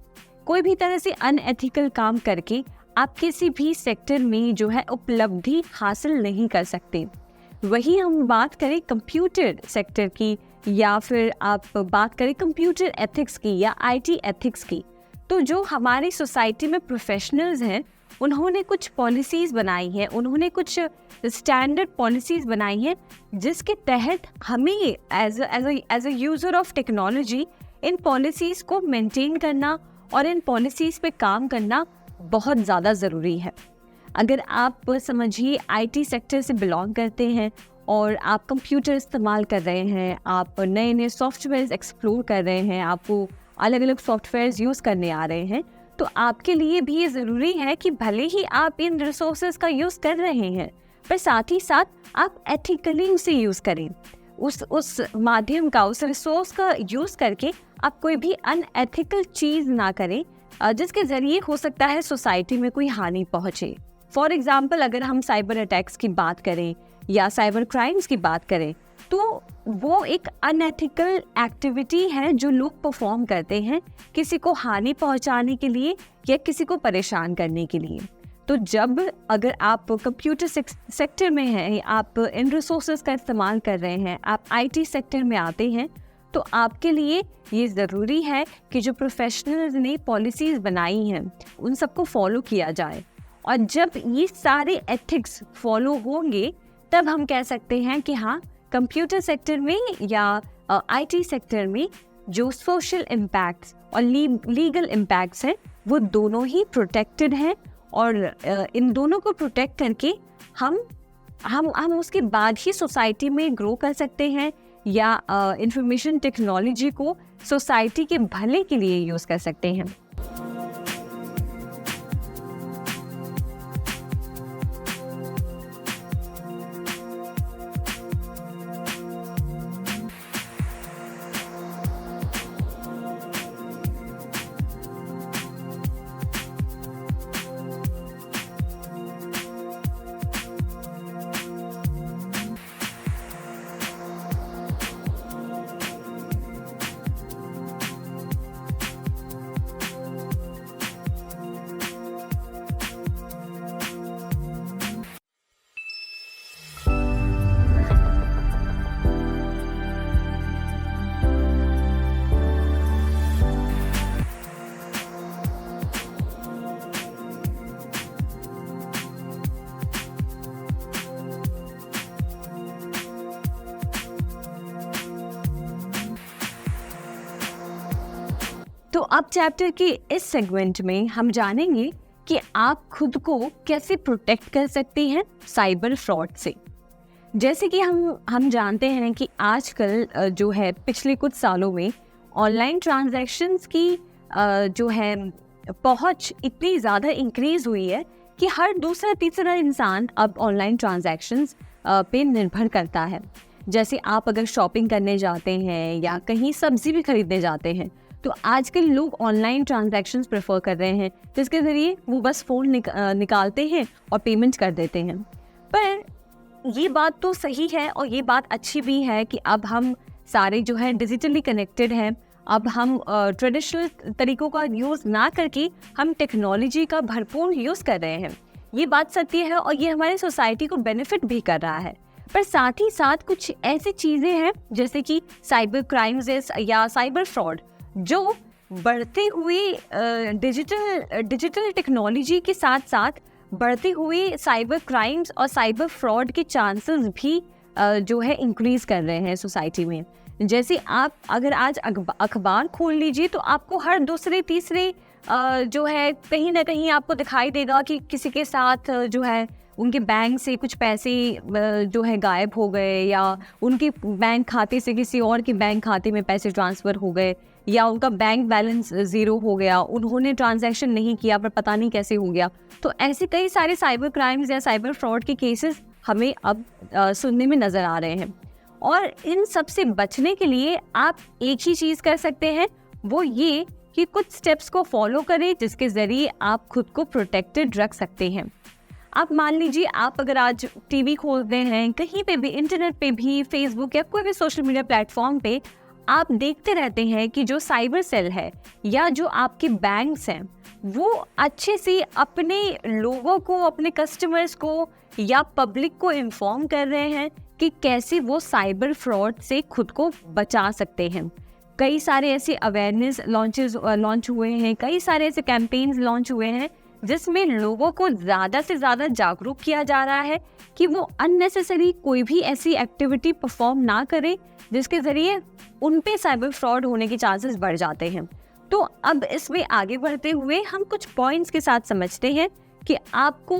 कोई भी तरह से अनएथिकल काम करके आप किसी भी सेक्टर में जो है उपलब्धि हासिल नहीं कर सकते। वही हम बात करें कंप्यूटर सेक्टर की या फिर आप बात करें कंप्यूटर एथिक्स की या आईटी एथिक्स की, तो जो हमारी सोसाइटी में प्रोफेशनल्स हैं उन्होंने कुछ पॉलिसीज़ बनाई हैं, उन्होंने कुछ स्टैंडर्ड पॉलिसीज़ बनाई हैं जिसके तहत हमें as a user of technology इन पॉलिसीज़ को मेंटेन करना और इन पॉलिसीज़ पे काम करना बहुत ज़्यादा ज़रूरी है। अगर आप समझिए आईटी सेक्टर से बिलोंग करते हैं और आप कंप्यूटर इस्तेमाल कर रहे हैं, आप नए नए सॉफ्टवेयर एक्सप्लोर कर रहे हैं, आपको अलग अलग सॉफ्टवेयर यूज़ करने आ रहे हैं, तो आपके लिए भी ये ज़रूरी है कि भले ही आप इन रिसोर्सेज का यूज़ कर रहे हैं पर साथ ही साथ आप एथिकली उसे यूज़ करें। उस माध्यम का, उस रिसोर्स का यूज़ करके आप कोई भी अनएथिकल चीज़ ना करें जिसके ज़रिए हो सकता है सोसाइटी में कोई हानि पहुँचे। फॉर एग्ज़ाम्पल अगर हम साइबर अटैक्स की बात करें या साइबर क्राइम्स की बात करें तो वो एक अनएथिकल एक्टिविटी है जो लोग परफॉर्म करते हैं किसी को हानि पहुंचाने के लिए या किसी को परेशान करने के लिए। तो जब अगर आप कंप्यूटर सेक्टर में हैं, आप इन रिसोर्सेज का इस्तेमाल कर रहे हैं, आप आईटी सेक्टर में आते हैं, तो आपके लिए ये ज़रूरी है कि जो प्रोफेशनल्स ने पॉलिसीज़ बनाई हैं उन सबको फॉलो किया जाए। और जब ये सारे एथिक्स फॉलो होंगे तब हम कह सकते हैं कि हाँ, कंप्यूटर सेक्टर में या आईटी सेक्टर में जो सोशल इम्पैक्ट्स और लीगल इम्पैक्ट्स हैं वो दोनों ही प्रोटेक्टेड हैं, और इन दोनों को प्रोटेक्ट करके हम उसके बाद ही सोसाइटी में ग्रो कर सकते हैं या इंफॉर्मेशन टेक्नोलॉजी को सोसाइटी के भले के लिए यूज़ कर सकते हैं। तो अब चैप्टर के इस सेगमेंट में हम जानेंगे कि आप खुद को कैसे प्रोटेक्ट कर सकते हैं साइबर फ्रॉड से। जैसे कि हम जानते हैं कि आजकल जो है पिछले कुछ सालों में ऑनलाइन ट्रांजैक्शंस की जो है पहुंच इतनी ज़्यादा इंक्रीज़ हुई है कि हर दूसरा तीसरा इंसान अब ऑनलाइन ट्रांजैक्शंस पे निर्भर करता है। जैसे आप अगर शॉपिंग करने जाते हैं या कहीं सब्जी भी खरीदने जाते हैं तो आजकल लोग ऑनलाइन ट्रांजैक्शंस प्रेफर कर रहे हैं, जिसके ज़रिए वो बस फ़ोन निकालते हैं और पेमेंट कर देते हैं। पर ये बात तो सही है और ये बात अच्छी भी है कि अब हम सारे जो है डिजिटली कनेक्टेड हैं। अब हम ट्रेडिशनल तरीक़ों का यूज़ ना करके हम टेक्नोलॉजी का भरपूर यूज़ कर रहे हैं। ये बात सत्य है और ये हमारे सोसाइटी को बेनिफिट भी कर रहा है। पर साथ ही साथ कुछ ऐसी चीज़ें हैं जैसे कि साइबर क्राइम्स या साइबर फ्रॉड जो बढ़ते हुए डिजिटल टेक्नोलॉजी के साथ साथ बढ़ते हुए साइबर क्राइम्स और साइबर फ्रॉड के चांसेस भी जो है इंक्रीज कर रहे हैं सोसाइटी में। जैसे आप अगर आज अखबार खोल लीजिए तो आपको हर दूसरे तीसरे जो है कहीं ना कहीं आपको दिखाई देगा कि किसी के साथ जो है उनके बैंक से कुछ पैसे जो है गायब हो गए, या उनके बैंक खाते से किसी और के बैंक खाते में पैसे ट्रांसफ़र हो गए, या उनका बैंक बैलेंस ज़ीरो हो गया, उन्होंने ट्रांजैक्शन नहीं किया पर पता नहीं कैसे हो गया। तो ऐसे कई सारे साइबर क्राइम्स या साइबर फ्रॉड के केसेस हमें अब सुनने में नज़र आ रहे हैं। और इन सब से बचने के लिए आप एक ही चीज़ कर सकते हैं, वो ये कि कुछ स्टेप्स को फॉलो करें जिसके ज़रिए आप खुद को प्रोटेक्टेड रख सकते हैं। आप मान लीजिए आप अगर आज टीवी खोलते हैं, कहीं पे भी इंटरनेट पे भी, फेसबुक या कोई भी सोशल मीडिया प्लेटफॉर्म पे आप देखते रहते हैं कि जो साइबर सेल है या जो आपके बैंक्स हैं वो अच्छे से अपने लोगों को, अपने कस्टमर्स को या पब्लिक को इन्फॉर्म कर रहे हैं कि कैसे वो साइबर फ्रॉड से खुद को बचा सकते हैं। कई सारे ऐसे अवेयरनेस लॉन्च हुए हैं, कई सारे ऐसे कैंपेन्स लॉन्च हुए हैं जिसमें लोगों को ज़्यादा से ज़्यादा जागरूक किया जा रहा है कि वो अननेसेसरी कोई भी ऐसी एक्टिविटी परफॉर्म ना करें जिसके ज़रिए उन पे साइबर फ्रॉड होने के चांसेस बढ़ जाते हैं। तो अब इसमें आगे बढ़ते हुए हम कुछ पॉइंट्स के साथ समझते हैं कि आपको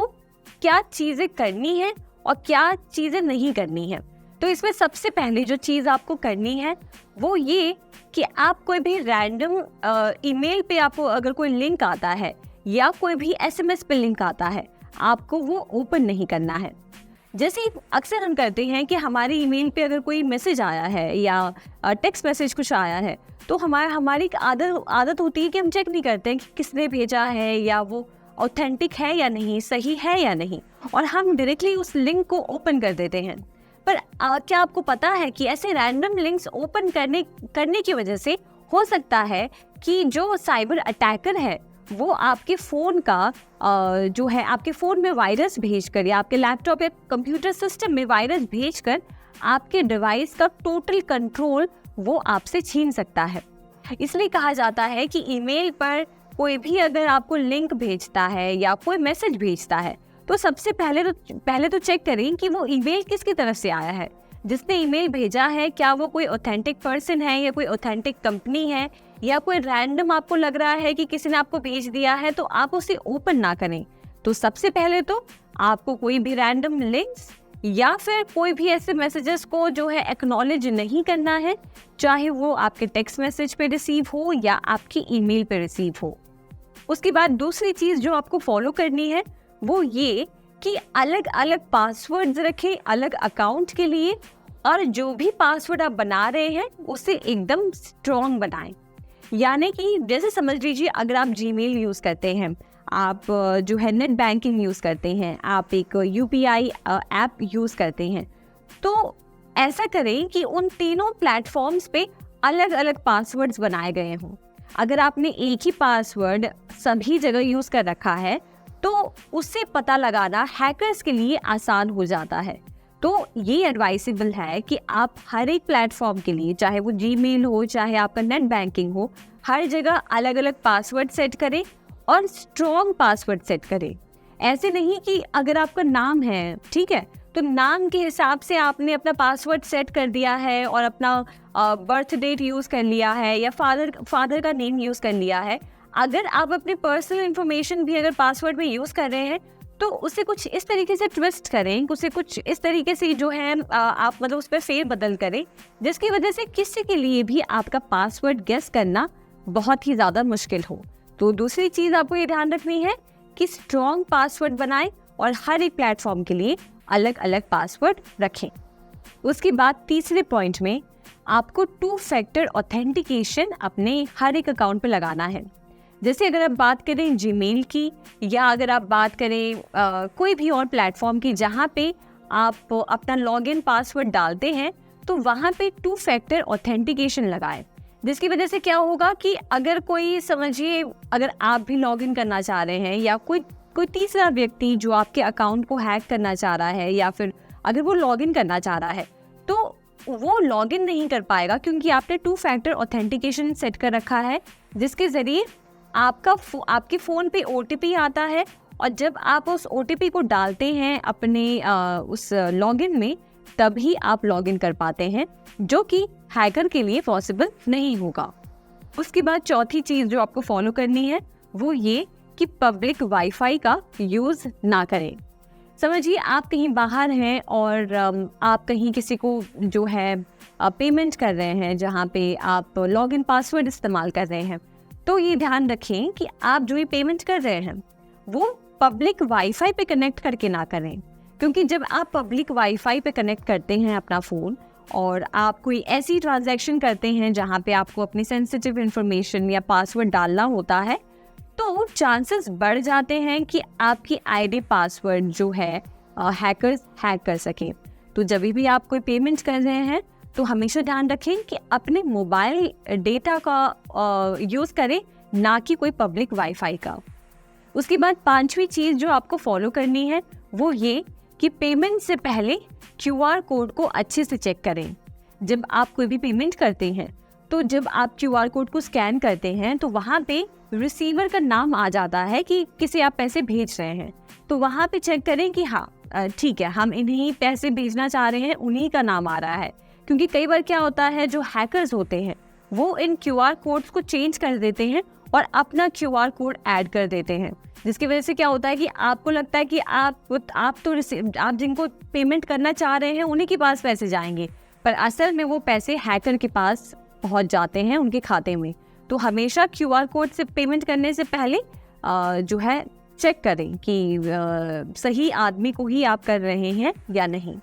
क्या चीज़ें करनी है और क्या चीज़ें नहीं करनी है। तो इसमें सबसे पहले जो चीज़ आपको करनी है वो ये कि आप कोई भी रैंडम ईमेल पे आपको अगर कोई लिंक आता है या कोई भी एसएमएस पे लिंक आता है, आपको वो ओपन नहीं करना है। जैसे अक्सर हम करते हैं कि हमारे ईमेल पे अगर कोई मैसेज आया है या टेक्स्ट मैसेज कुछ आया है तो हमारी आदत होती है कि हम चेक नहीं करते हैं कि किसने भेजा है या वो ऑथेंटिक है या नहीं, सही है या नहीं, और हम डायरेक्टली उस लिंक को ओपन कर देते हैं। पर क्या आपको पता है कि ऐसे रैंडम लिंक्स ओपन करने की वजह से हो सकता है कि जो साइबर अटैकर है वो आपके फ़ोन का जो है आपके फ़ोन में वायरस भेजकर या आपके लैपटॉप या कंप्यूटर सिस्टम में वायरस भेजकर आपके डिवाइस का टोटल कंट्रोल वो आपसे छीन सकता है। इसलिए कहा जाता है कि ईमेल पर कोई भी अगर आपको लिंक भेजता है या कोई मैसेज भेजता है तो सबसे पहले तो चेक करें कि वो ईमेल किसकी तरफ से आया है। जिसने ईमेल भेजा है क्या वो कोई ऑथेंटिक पर्सन है या कोई ऑथेंटिक कंपनी है, या कोई रैंडम आपको लग रहा है कि किसी ने आपको भेज दिया है, तो आप उसे ओपन ना करें। तो सबसे पहले तो आपको कोई भी रैंडम लिंक्स या फिर कोई भी ऐसे मैसेजेस को जो है एक्नॉलेज नहीं करना है, चाहे वो आपके टेक्स्ट मैसेज पे रिसीव हो या आपकी ईमेल पे रिसीव हो। उसके बाद दूसरी चीज़ जो आपको फॉलो करनी है वो ये कि अलग अलग पासवर्ड्स रखें अलग अकाउंट के लिए, और जो भी पासवर्ड आप बना रहे हैं उसे एकदम स्ट्रॉन्ग बनाएं। यानी कि जैसे समझ लीजिए अगर आप जीमेल यूज़ करते हैं, आप जो है नेट बैंकिंग यूज़ करते हैं, आप एक यूपीआई ऐप यूज़ करते हैं, तो ऐसा करें कि उन तीनों प्लेटफॉर्म्स पे अलग अलग पासवर्ड्स बनाए गए हों। अगर आपने एक ही पासवर्ड सभी जगह यूज़ कर रखा है तो उससे पता लगाना हैकर्स के लिए आसान हो जाता है। तो ये एडवाइसेबल है कि आप हर एक प्लेटफॉर्म के लिए, चाहे वो जीमेल हो चाहे आपका नेट बैंकिंग हो, हर जगह अलग अलग पासवर्ड सेट करें और स्ट्रॉन्ग पासवर्ड सेट करें। ऐसे नहीं कि अगर आपका नाम है, ठीक है, तो नाम के हिसाब से आपने अपना पासवर्ड सेट कर दिया है और अपना बर्थ डेट यूज़ कर लिया है या फादर का नेम यूज़ कर लिया है। अगर आप अपनी पर्सनल इन्फॉर्मेशन भी अगर पासवर्ड में यूज़ कर रहे हैं तो उसे कुछ इस तरीके से ट्विस्ट करें, उसे कुछ इस तरीके से जो है आप मतलब उस पर फेर बदल करें जिसकी वजह से किसी के लिए भी आपका पासवर्ड गेस करना बहुत ही ज़्यादा मुश्किल हो। तो दूसरी चीज़ आपको ये ध्यान रखनी है कि स्ट्रॉन्ग पासवर्ड बनाएं और हर एक प्लेटफॉर्म के लिए अलग अलग पासवर्ड रखें। उसके बाद तीसरे पॉइंट में आपको 2 फैक्टर ऑथेंटिकेशन अपने हर एक अकाउंट पे लगाना है। जैसे अगर आप बात करें जीमेल की या अगर आप बात करें कोई भी और प्लेटफॉर्म की जहाँ पे आप अपना लॉगिन पासवर्ड डालते हैं, तो वहाँ पे 2 फैक्टर ऑथेंटिकेशन लगाएं। जिसकी वजह से क्या होगा कि अगर कोई समझिए अगर आप भी लॉगिन करना चाह रहे हैं या कोई तीसरा व्यक्ति जो आपके अकाउंट को हैक करना चाह रहा है या फिर अगर वो लॉगिन करना चाह रहा है तो वो लॉगिन नहीं कर पाएगा, क्योंकि आपने 2 फैक्टर ऑथेंटिकेशन सेट कर रखा है जिसके ज़रिए आपके फ़ोन पे OTP आता है, और जब आप उस OTP को डालते हैं अपने उस लॉगिन में तभी आप लॉगिन कर पाते हैं, जो कि हैकर के लिए पॉसिबल नहीं होगा। उसके बाद चौथी चीज़ जो आपको फॉलो करनी है वो ये कि पब्लिक वाईफाई का यूज़ ना करें। समझिए आप कहीं बाहर हैं और आप कहीं किसी को जो है पेमेंट कर रहे हैं जहाँ पे आप लॉगिन पासवर्ड इस्तेमाल कर रहे हैं, तो ये ध्यान रखें कि आप जो ये पेमेंट कर रहे हैं वो पब्लिक वाईफाई पे कनेक्ट करके ना करें, क्योंकि जब आप पब्लिक वाईफाई पे कनेक्ट करते हैं अपना फ़ोन और आप कोई ऐसी ट्रांजैक्शन करते हैं जहाँ पे आपको अपनी सेंसिटिव इन्फॉर्मेशन या पासवर्ड डालना होता है, तो चांसेस बढ़ जाते हैं कि आपकी आईडी पासवर्ड जो है हैकर्स हैक कर सकें। तो जब भी आप कोई पेमेंट कर रहे हैं तो हमेशा ध्यान रखें कि अपने मोबाइल डेटा का यूज़ करें, ना कि कोई पब्लिक वाईफाई का। उसके बाद 5वीं चीज़ जो आपको फॉलो करनी है वो ये कि पेमेंट से पहले QR कोड को अच्छे से चेक करें। जब आप कोई भी पेमेंट करते हैं तो जब आप QR कोड को स्कैन करते हैं तो वहाँ पे रिसीवर का नाम आ जाता है कि किसे आप पैसे भेज रहे हैं, तो वहाँ पे चेक करें कि हाँ ठीक है, हम इन्हीं पैसे भेजना चाह रहे हैं, उन्हीं का नाम आ रहा है। क्योंकि कई बार क्या होता है, जो हैकर्स होते हैं वो इन QR कोड्स को चेंज कर देते हैं और अपना QR कोड ऐड कर देते हैं, जिसकी वजह से क्या होता है कि आपको लगता है कि आप जिनको पेमेंट करना चाह रहे हैं उन्हीं के पास पैसे जाएंगे, पर असल में वो पैसे हैकर के पास पहुंच जाते हैं उनके खाते में। तो हमेशा QR कोड से पेमेंट करने से पहले जो है चेक करें कि सही आदमी को ही आप कर रहे हैं या नहीं।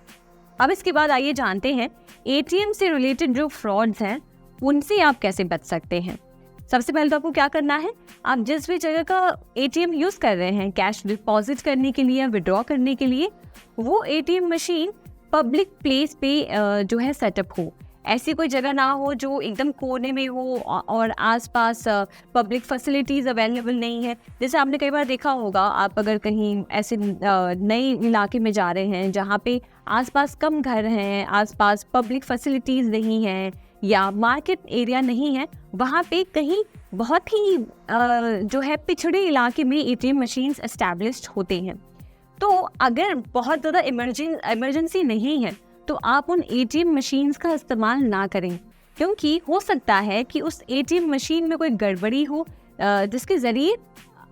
अब इसके बाद आइए जानते हैं ATM से रिलेटेड जो फ्रॉड्स हैं उनसे आप कैसे बच सकते हैं। सबसे पहले तो आपको क्या करना है, आप जिस भी जगह का ATM यूज़ कर रहे हैं कैश डिपॉजिट करने के लिए या विड्रॉ करने के लिए, वो ATM मशीन पब्लिक प्लेस पे जो है सेटअप हो। ऐसी कोई जगह ना हो जो एकदम कोने में हो और आसपास पब्लिक फैसिलिटीज़ अवेलेबल नहीं है। जैसे आपने कई बार देखा होगा, आप अगर कहीं ऐसे नए इलाके में जा रहे हैं जहाँ पे आसपास कम घर हैं, आसपास पब्लिक फैसिलिटीज़ नहीं हैं या मार्केट एरिया नहीं है, वहाँ पे कहीं बहुत ही जो है पिछड़े इलाके में ATM मशीन्स एस्टैब्लिश्ड होते हैं। तो अगर बहुत ज़्यादा इमरजेंसी नहीं है तो आप उन एटीएम मशीन्स का इस्तेमाल ना करें, क्योंकि हो सकता है कि उस एटीएम मशीन में कोई गड़बड़ी हो, जिसके ज़रिए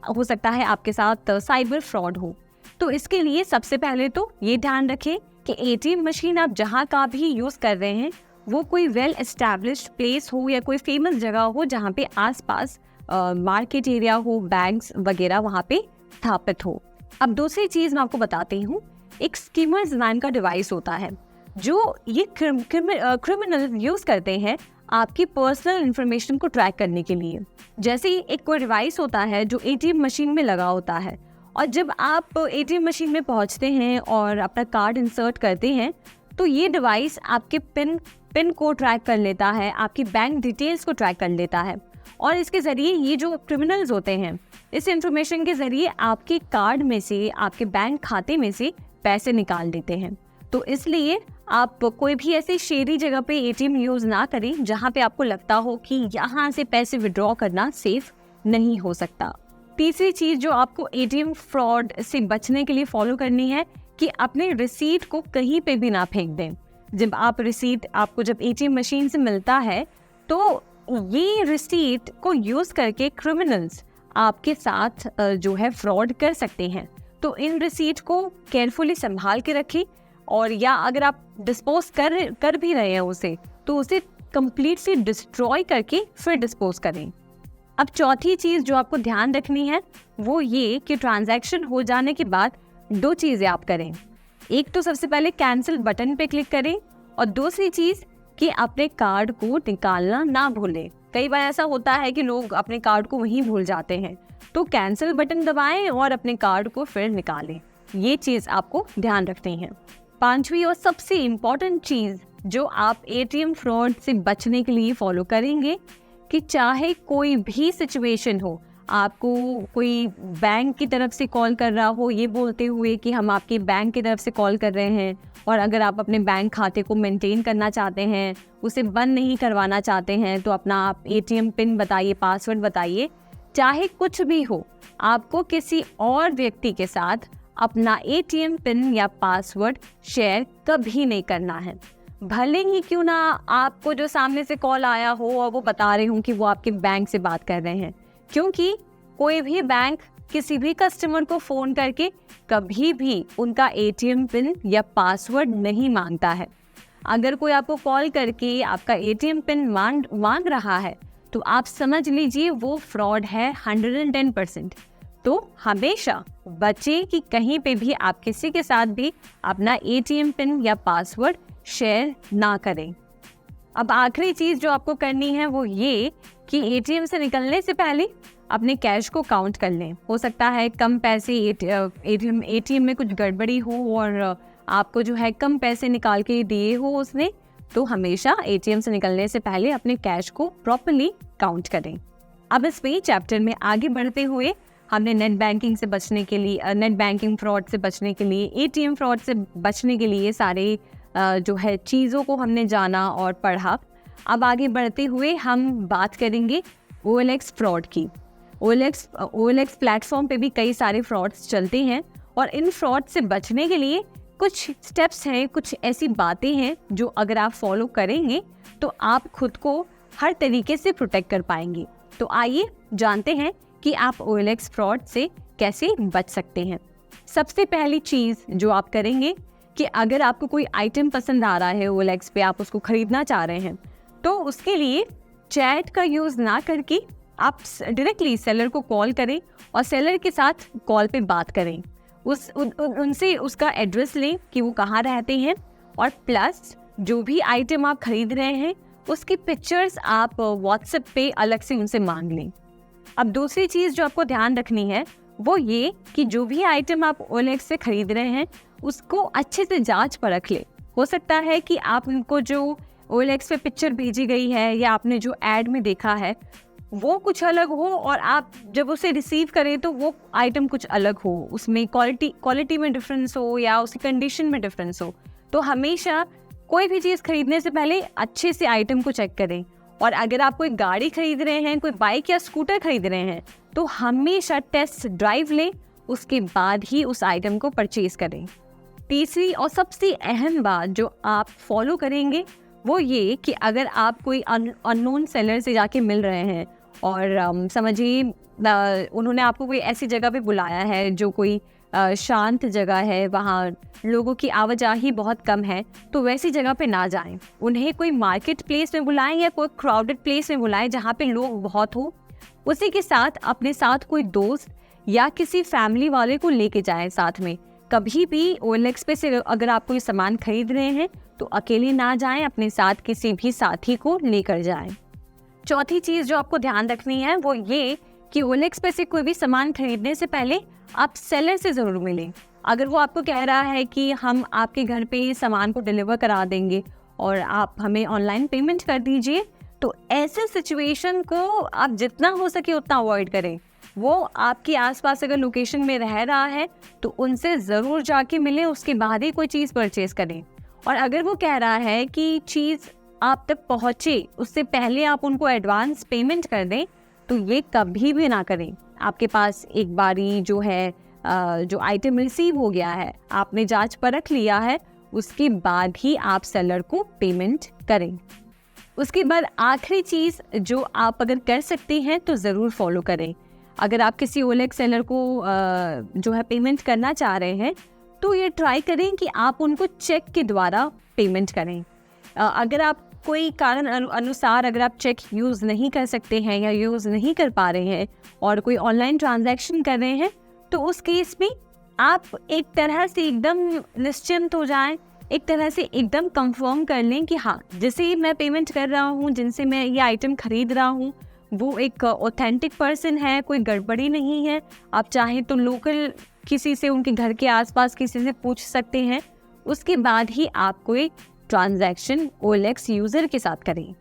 हो सकता है आपके साथ साइबर फ्रॉड हो। तो इसके लिए सबसे पहले तो ये ध्यान रखें कि एटीएम मशीन आप जहाँ का भी यूज़ कर रहे हैं वो कोई वेल एस्टैब्लिश्ड प्लेस हो या कोई फेमस जगह हो जहाँ पे आसपास मार्केट एरिया हो, बैंक्स वगैरह वहाँ पे स्थापित हो। अब दूसरी चीज़ मैं आपको बताती हूँ, एक स्कीमर्स नाम का डिवाइस होता है जो ये क्रिमिनल यूज़ करते हैं आपकी पर्सनल इन्फॉर्मेशन को ट्रैक करने के लिए। जैसे ही एक कोई डिवाइस होता है जो एटीएम मशीन में लगा होता है, और जब आप एटीएम मशीन में पहुंचते हैं और अपना कार्ड इंसर्ट करते हैं तो ये डिवाइस आपके पिन को ट्रैक कर लेता है, आपकी बैंक डिटेल्स को ट्रैक कर लेता है, और इसके ज़रिए ये जो क्रिमिनल्स होते हैं इस इंफॉर्मेशन के ज़रिए आपके कार्ड में से, आपके बैंक खाते में से पैसे निकाल देते हैं। तो इसलिए आप कोई भी ऐसी शेरी जगह पे एटीएम यूज़ ना करें जहाँ पे आपको लगता हो कि यहाँ से पैसे विड्रॉ करना सेफ नहीं हो सकता। तीसरी चीज़ जो आपको एटीएम फ्रॉड से बचने के लिए फॉलो करनी है कि अपने रिसीट को कहीं पे भी ना फेंक दें। जब आप रिसीट आपको जब एटीएम मशीन से मिलता है तो ये रिसीट को यूज़ करके क्रिमिनल्स आपके साथ जो है फ्रॉड कर सकते हैं। तो इन रिसीट को केयरफुली संभाल के रखें, और या अगर आप डिस्पोज कर भी रहे हैं उसे तो उसे कंप्लीटली डिस्ट्रॉय करके फिर डिस्पोज करें। अब चौथी चीज़ जो आपको ध्यान रखनी है वो ये कि ट्रांजैक्शन हो जाने के बाद दो चीज़ें आप करें। एक तो सबसे पहले कैंसिल बटन पे क्लिक करें, और दूसरी चीज़ कि अपने कार्ड को निकालना ना भूलें। कई बार ऐसा होता है कि लोग अपने कार्ड को वहीं भूल जाते हैं, तो कैंसिल बटन दबाएं और अपने कार्ड को फिर निकालें। ये चीज़ आपको ध्यान रखनी है। पांचवी और सबसे इम्पॉर्टेंट चीज़ जो आप एटीएम फ्रॉड से बचने के लिए फॉलो करेंगे कि चाहे कोई भी सिचुएशन हो, आपको कोई बैंक की तरफ से कॉल कर रहा हो ये बोलते हुए कि हम आपके बैंक की तरफ से कॉल कर रहे हैं, और अगर आप अपने बैंक खाते को मेंटेन करना चाहते हैं, उसे बंद नहीं करवाना चाहते हैं, तो अपना आप एटीएम पिन बताइए, पासवर्ड बताइए। चाहे कुछ भी हो, आपको किसी और व्यक्ति के साथ अपना एटीएम पिन या पासवर्ड शेयर कभी नहीं करना है। भले ही क्यों ना आपको जो सामने से कॉल आया हो और वो बता रहे हों कि वो आपके बैंक से बात कर रहे हैं, क्योंकि कोई भी बैंक किसी भी कस्टमर को फ़ोन करके कभी भी उनका एटीएम पिन या पासवर्ड नहीं मांगता है। अगर कोई आपको कॉल करके आपका एटीएम पिन मांग रहा है तो आप समझ लीजिए वो फ्रॉड है 110%। तो हमेशा बचे कि कहीं पे भी आप किसी के साथ भी अपना एटीएम पिन या पासवर्ड शेयर ना करें। अब आखिरी चीज़ जो आपको करनी है वो ये कि एटीएम से निकलने से पहले अपने कैश को काउंट कर लें। हो सकता है कम पैसे एटीएम में कुछ गड़बड़ी हो और आपको जो है कम पैसे निकाल के दिए हो उसने, तो हमेशा एटीएम से निकलने से पहले अपने कैश को प्रॉपर्ली काउंट करें। अब इस चैप्टर में आगे बढ़ते हुए हमने नेट बैंकिंग से बचने के लिए, नेट बैंकिंग फ्रॉड से बचने के लिए, एटीएम फ्रॉड से बचने के लिए सारे जो है चीज़ों को हमने जाना और पढ़ा। अब आगे बढ़ते हुए हम बात करेंगे OLX फ्रॉड की। OLX प्लेटफॉर्म पे भी कई सारे फ्रॉड्स चलते हैं, और इन फ्रॉड से बचने के लिए कुछ स्टेप्स हैं, कुछ ऐसी बातें हैं जो अगर आप फॉलो करेंगे तो आप खुद को हर तरीके से प्रोटेक्ट कर पाएंगे। तो आइए जानते हैं कि आप OLX फ्रॉड से कैसे बच सकते हैं। सबसे पहली चीज़ जो आप करेंगे कि अगर आपको कोई आइटम पसंद आ रहा है OLX पे, आप उसको खरीदना चाह रहे हैं, तो उसके लिए चैट का यूज़ ना करके आप डायरेक्टली सेलर को कॉल करें और सेलर के साथ कॉल पे बात करें। उनसे उसका एड्रेस लें कि वो कहाँ रहते हैं, और प्लस जो भी आइटम आप खरीद रहे हैं उसकी पिक्चर्स आप व्हाट्सएप पे अलग से उनसे मांग लें। अब दूसरी चीज़ जो आपको ध्यान रखनी है वो ये कि जो भी आइटम आप OLX से खरीद रहे हैं उसको अच्छे से जांच परख ले। हो सकता है कि आप उनको जो OLX पे पिक्चर भेजी गई है या आपने जो ऐड में देखा है वो कुछ अलग हो, और आप जब उसे रिसीव करें तो वो आइटम कुछ अलग हो, उसमें क्वालिटी में डिफरेंस हो या उसकी कंडीशन में डिफरेंस हो। तो हमेशा कोई भी चीज़ खरीदने से पहले अच्छे से आइटम को चेक करें। और अगर आप कोई गाड़ी खरीद रहे हैं, कोई बाइक या स्कूटर खरीद रहे हैं, तो हमेशा टेस्ट ड्राइव लें, उसके बाद ही उस आइटम को परचेज करें। तीसरी और सबसे अहम बात जो आप फॉलो करेंगे वो ये कि अगर आप कोई अननोन सेलर से जाके मिल रहे हैं और समझिए उन्होंने आपको कोई ऐसी जगह पे बुलाया है जो कोई शांत जगह है, वहाँ लोगों की आवाजाही बहुत कम है, तो वैसी जगह पे ना जाएं। उन्हें कोई मार्केट प्लेस में बुलाएं या कोई क्राउडेड प्लेस में बुलाएं जहाँ पे लोग बहुत हो। उसी के साथ अपने साथ कोई दोस्त या किसी फैमिली वाले को लेके जाएं साथ में। कभी भी OLX पे से अगर आप कोई सामान खरीद रहे हैं तो अकेले ना जाएं, अपने साथ किसी भी साथी को लेकर जाएं। चौथी चीज़ जो आपको ध्यान रखनी है वो ये कि OLX पे से कोई भी सामान खरीदने से पहले आप सेलर से ज़रूर मिलें। अगर वो आपको कह रहा है कि हम आपके घर पे सामान को डिलीवर करा देंगे और आप हमें ऑनलाइन पेमेंट कर दीजिए, तो ऐसे सिचुएशन को आप जितना हो सके उतना अवॉइड करें। वो आपके आसपास अगर लोकेशन में रह रहा है तो उनसे ज़रूर जाके मिलें, उसके बाद ही कोई चीज़ परचेज़ करें। और अगर वो कह रहा है कि चीज़ आप तक पहुँचे उससे पहले आप उनको एडवांस पेमेंट कर दें, तो ये कभी भी ना करें। आपके पास एक बारी जो है जो आइटम रिसीव हो गया है, आपने जांच परख लिया है, उसके बाद ही आप सेलर को पेमेंट करें। उसके बाद आखिरी चीज़ जो आप अगर कर सकते हैं तो ज़रूर फॉलो करें। अगर आप किसी OLX सेलर को जो है पेमेंट करना चाह रहे हैं तो ये ट्राई करें कि आप उनको चेक के द्वारा पेमेंट करें। अगर आप कोई कारण अनुसार अगर आप चेक यूज़ नहीं कर सकते हैं या यूज़ नहीं कर पा रहे हैं और कोई ऑनलाइन ट्रांजैक्शन कर रहे हैं, तो उस केस में आप एक तरह से एकदम निश्चिंत हो जाएं, एक तरह से एकदम कंफर्म कर लें कि हाँ, जिसे मैं पेमेंट कर रहा हूँ, जिनसे मैं ये आइटम खरीद रहा हूँ, वो एक ऑथेंटिक पर्सन है, कोई गड़बड़ी नहीं है। आप चाहें तो लोकल किसी से, उनके घर के आसपास किसी से पूछ सकते हैं। उसके बाद ही आप कोई ट्रांजैक्शन OLX यूज़र के साथ करें।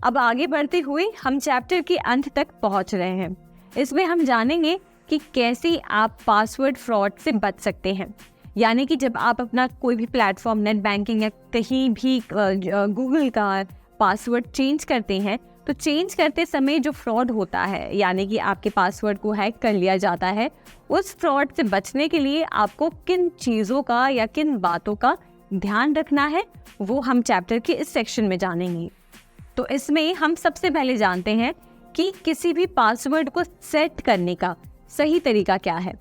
अब आगे बढ़ते हुए हम चैप्टर के अंत तक पहुंच रहे हैं। इसमें हम जानेंगे कि कैसे आप पासवर्ड फ्रॉड से बच सकते हैं। यानी कि जब आप अपना कोई भी प्लेटफॉर्म, नेट बैंकिंग या कहीं भी गूगल का पासवर्ड चेंज करते हैं, तो चेंज करते समय जो फ्रॉड होता है, यानी कि आपके पासवर्ड को हैक कर लिया जाता है, उस फ्रॉड से बचने के लिए आपको किन चीज़ों का या किन बातों का ध्यान रखना है, वो हम चैप्टर के इस सेक्शन में जानेंगे। तो इसमें हम सबसे पहले जानते हैं कि किसी भी पासवर्ड को सेट करने का सही तरीका क्या है।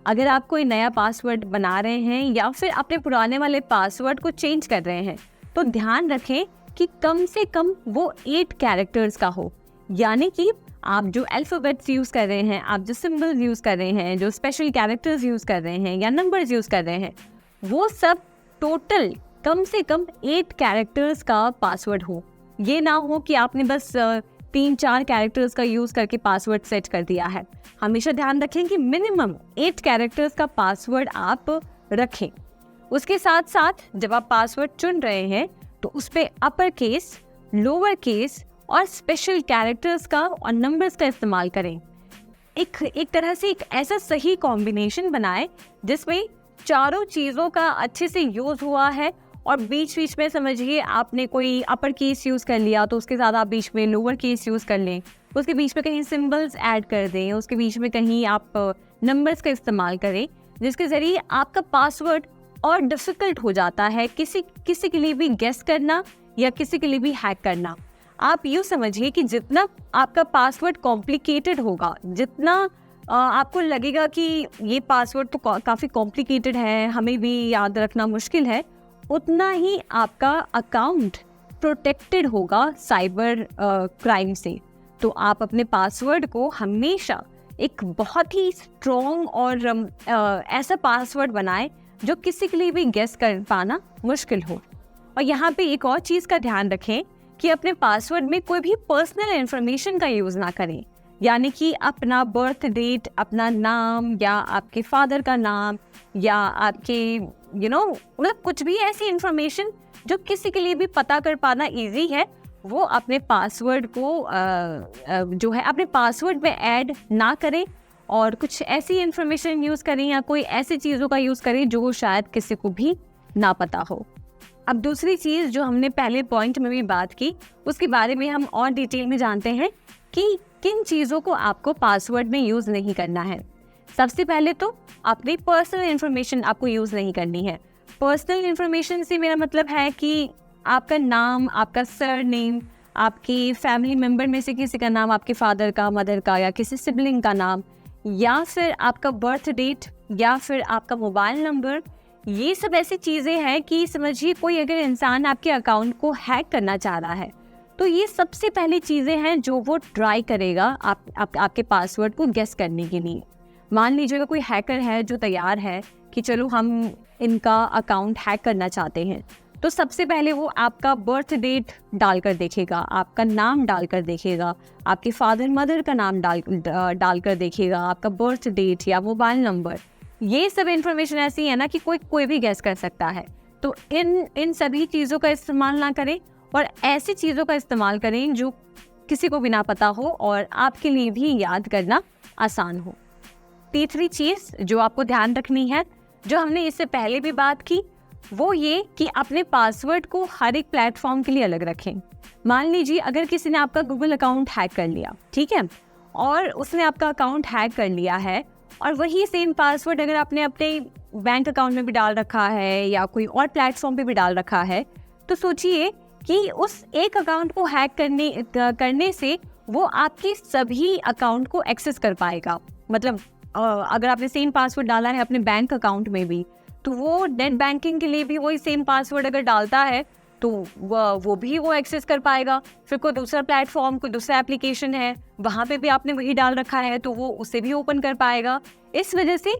अगर आप कोई नया पासवर्ड बना रहे हैं या फिर अपने पुराने वाले पासवर्ड को चेंज कर रहे हैं, तो ध्यान रखें कि कम से कम वो 8 कैरेक्टर्स का हो। यानी कि आप जो अल्फ़ाबेट्स यूज़ कर रहे हैं, आप जो सिंबल्स यूज़ कर रहे हैं, जो स्पेशल कैरेक्टर्स यूज़ कर रहे हैं या नंबर्स यूज़ कर रहे हैं, वो सब टोटल कम से कम 8 कैरेक्टर्स का पासवर्ड हो। ये ना हो कि आपने बस 3-4 कैरेक्टर्स का यूज़ करके पासवर्ड सेट कर दिया है। हमेशा ध्यान रखें कि मिनिमम 8 कैरेक्टर्स का पासवर्ड आप रखें। उसके साथ साथ जब आप पासवर्ड चुन रहे हैं तो उस पर अपर केस, लोअर केस और स्पेशल कैरेक्टर्स का और नंबर्स का इस्तेमाल करें। एक तरह से एक ऐसा सही कॉम्बिनेशन बनाएं जिसमें चारों चीज़ों का अच्छे से यूज़ हुआ है और बीच बीच में समझिए आपने कोई अपर केस यूज़ कर लिया तो उसके साथ आप बीच में लोअर केस यूज़ कर लें, उसके बीच में कहीं सिंबल्स ऐड कर दें, उसके बीच में कहीं आप नंबर्स का इस्तेमाल करें, जिसके ज़रिए आपका पासवर्ड और डिफ़िकल्ट हो जाता है किसी के लिए भी गेस करना या किसी के लिए भी हैक करना। आप यूँ समझिए कि जितना आपका पासवर्ड कॉम्प्लिकेटेड होगा, जितना आपको लगेगा कि ये पासवर्ड तो काफ़ी कॉम्प्लिकेटेड है, हमें भी याद रखना मुश्किल है, उतना ही आपका अकाउंट प्रोटेक्टेड होगा साइबर क्राइम से। तो आप अपने पासवर्ड को हमेशा एक बहुत ही स्ट्रॉन्ग और ऐसा पासवर्ड बनाएं जो किसी के लिए भी गेस कर पाना मुश्किल हो। और यहाँ पे एक और चीज़ का ध्यान रखें कि अपने पासवर्ड में कोई भी पर्सनल इन्फॉर्मेशन का यूज़ ना करें। यानी कि अपना बर्थ डेट, अपना नाम या आपके फादर का नाम या आपके मतलब कुछ भी ऐसी इन्फॉर्मेशन जो किसी के लिए भी पता कर पाना इजी है, वो अपने पासवर्ड को जो है अपने पासवर्ड में ऐड ना करें और कुछ ऐसी इन्फॉर्मेशन यूज़ करें या कोई ऐसी चीज़ों का यूज़ करें जो शायद किसी को भी ना पता हो। अब दूसरी चीज़ जो हमने पहले पॉइंट में भी बात की, उसके बारे में हम और डिटेल में जानते हैं कि किन चीज़ों को आपको पासवर्ड में यूज़ नहीं करना है। सबसे पहले तो अपनी पर्सनल इन्फॉर्मेशन आपको यूज़ नहीं करनी है। पर्सनल इन्फॉर्मेशन से मेरा मतलब है कि आपका नाम, आपका सरनेम, आपके फैमिली मेम्बर में से किसी का नाम, आपके फादर का, मदर का या किसी सिबलिंग का नाम, या फिर आपका बर्थ डेट, या फिर आपका मोबाइल नंबर। ये सब ऐसी चीज़ें हैं कि समझिए कोई अगर इंसान आपके अकाउंट को हैक करना चाह रहा है तो ये सबसे पहली चीज़ें हैं जो वो ट्राई करेगा आपके पासवर्ड को गेस करने के लिए। मान लीजिएगा कोई हैकर है जो तैयार है कि चलो हम इनका अकाउंट हैक करना चाहते हैं, तो सबसे पहले वो आपका बर्थ डेट डालकर देखेगा, आपका नाम डालकर देखेगा, आपके फादर मदर का नाम डालकर देखेगा, आपका बर्थ डेट या मोबाइल नंबर। ये सब इन्फॉर्मेशन ऐसी है ना कि कोई भी गैस कर सकता है। तो इन सभी चीज़ों का इस्तेमाल ना करें और ऐसी चीज़ों का इस्तेमाल करें जो किसी को भी ना पता हो और आपके लिए भी याद करना आसान हो। तीसरी चीज़ जो आपको ध्यान रखनी है, जो हमने इससे पहले भी बात की, वो ये कि अपने पासवर्ड को हर एक प्लेटफॉर्म के लिए अलग रखें। मान लीजिए अगर किसी ने आपका गूगल अकाउंट हैक कर लिया, ठीक है, और उसने आपका अकाउंट हैक कर लिया है और वही सेम पासवर्ड अगर आपने अपने बैंक अकाउंट में भी डाल रखा है या कोई और प्लेटफॉर्म पे भी डाल रखा है, तो सोचिए कि उस एक अकाउंट को हैक करने से वो आपके सभी अकाउंट को एक्सेस कर पाएगा। मतलब अगर आपने सेम पासवर्ड डाला है अपने बैंक अकाउंट में भी, तो वो नेट बैंकिंग के लिए भी वही सेम पासवर्ड अगर डालता है तो वो भी वो एक्सेस कर पाएगा। फिर कोई दूसरा प्लेटफॉर्म, कोई दूसरा एप्लीकेशन है, वहाँ पे भी आपने वही डाल रखा है तो वो उसे भी ओपन कर पाएगा। इस वजह से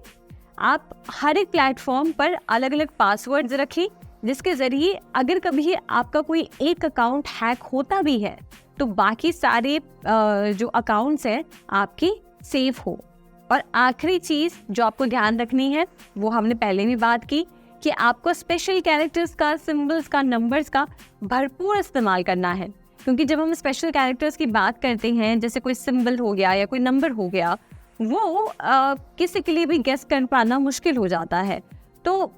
आप हर एक प्लेटफॉर्म पर अलग अलग पासवर्ड्स रखें, जिसके ज़रिए अगर कभी आपका कोई एक अकाउंट हैक होता भी है तो बाकी सारे जो अकाउंट्स हैं आपके सेफ हो। और आखिरी चीज़ जो आपको ध्यान रखनी है, वो हमने पहले भी बात की कि आपको स्पेशल कैरेक्टर्स का, सिंबल्स का, नंबर्स का भरपूर इस्तेमाल करना है। क्योंकि जब हम स्पेशल कैरेक्टर्स की बात करते हैं, जैसे कोई सिंबल हो गया या कोई नंबर हो गया, वो किसी के लिए भी गेस कर पाना मुश्किल हो जाता है। तो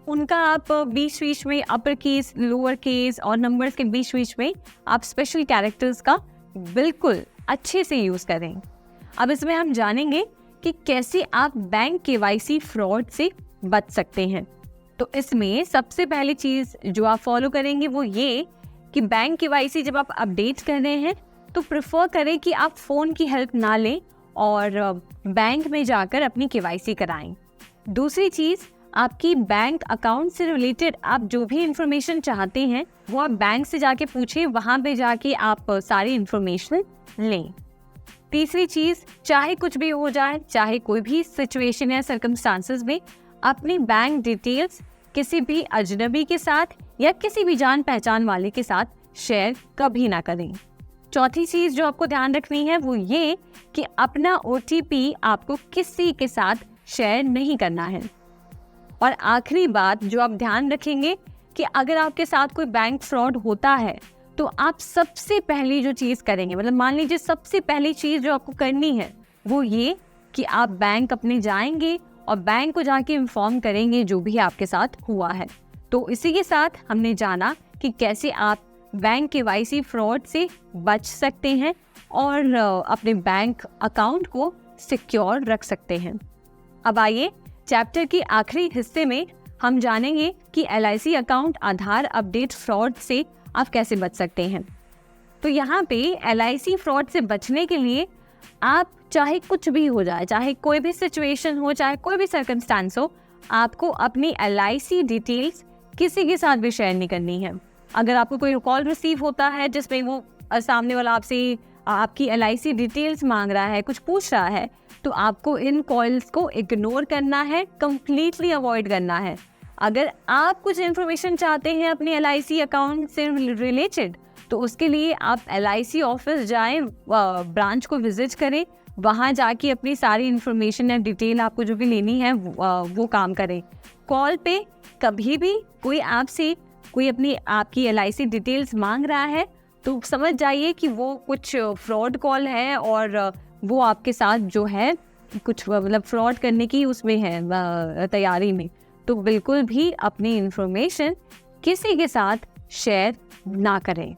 उनका आप बीच में अपर केस, लोअर केस और नंबर्स के बीच में आप स्पेशल कैरेक्टर्स का बिल्कुल अच्छे से यूज़ करें। अब इसमें हम जानेंगे कि कैसे आप बैंक केवाईसी फ्रॉड से बच सकते हैं। तो इसमें सबसे पहली चीज़ जो आप फॉलो करेंगे वो ये कि बैंक केवाईसी जब आप अपडेट कर रहे हैं तो प्रेफर करें कि आप फ़ोन की हेल्प ना लें और बैंक में जाकर अपनी केवाईसी कराएं। दूसरी चीज़, आपकी बैंक अकाउंट से रिलेटेड आप जो भी इंफॉर्मेशन चाहते हैं वो आप बैंक से जाके पूछें, वहाँ पे जाके आप सारी इंफॉर्मेशन लें। तीसरी चीज़, चाहे कुछ भी हो जाए, चाहे कोई भी सिचुएशन या सर्कमस्टांसेस में, अपनी बैंक डिटेल्स किसी भी अजनबी के साथ या किसी भी जान पहचान वाले के साथ शेयर कभी ना करें। चौथी चीज़ जो आपको ध्यान रखनी है वो ये कि अपना OTP आपको किसी के साथ शेयर नहीं करना है। और आखिरी बात जो आप ध्यान रखेंगे कि अगर आपके साथ कोई बैंक फ्रॉड होता है तो आप सबसे पहली जो चीज़ करेंगे, मतलब मान लीजिए सबसे पहली चीज़ जो आपको करनी है वो ये कि आप बैंक अपने जाएंगे और बैंक को जाके इन्फॉर्म करेंगे जो भी आपके साथ हुआ है। तो इसी के साथ हमने जाना कि कैसे आप बैंक केवाईसी फ्रॉड से बच सकते हैं और अपने बैंक अकाउंट को सिक्योर रख सकते हैं। अब आइए चैप्टर के आखिरी हिस्से में हम जानेंगे कि LIC अकाउंट आधार अपडेट फ्रॉड से आप कैसे बच सकते हैं। तो यहाँ पे LIC फ्रॉड से बचने के लिए आप चाहे कुछ भी हो जाए, चाहे कोई भी सिचुएशन हो, चाहे कोई भी सर्कमस्टांस हो, आपको अपनी LIC डिटेल्स किसी के साथ भी शेयर नहीं करनी है। अगर आपको कोई कॉल रिसीव होता है जिसमें वो सामने वाला आपसे आपकी LIC डिटेल्स मांग रहा है, कुछ पूछ रहा है, तो आपको इन कॉल्स को इग्नोर करना है, कंप्लीटली अवॉइड करना है। अगर आप कुछ इन्फॉर्मेशन चाहते हैं अपने LIC अकाउंट से रिलेटेड, तो उसके लिए आप LIC ऑफिस जाएं, ब्रांच को विजिट करें, वहाँ जाके अपनी सारी इन्फॉर्मेशन या डिटेल आपको जो भी लेनी है वो काम करें। कॉल पे कभी भी कोई आपसे कोई आपकी LIC डिटेल्स मांग रहा है तो समझ जाइए कि वो कुछ फ्रॉड कॉल है और वो आपके साथ जो है कुछ मतलब फ्रॉड करने की उसमें है तैयारी में। तो बिल्कुल भी अपनी इन्फॉर्मेशन किसी के साथ शेयर ना करें।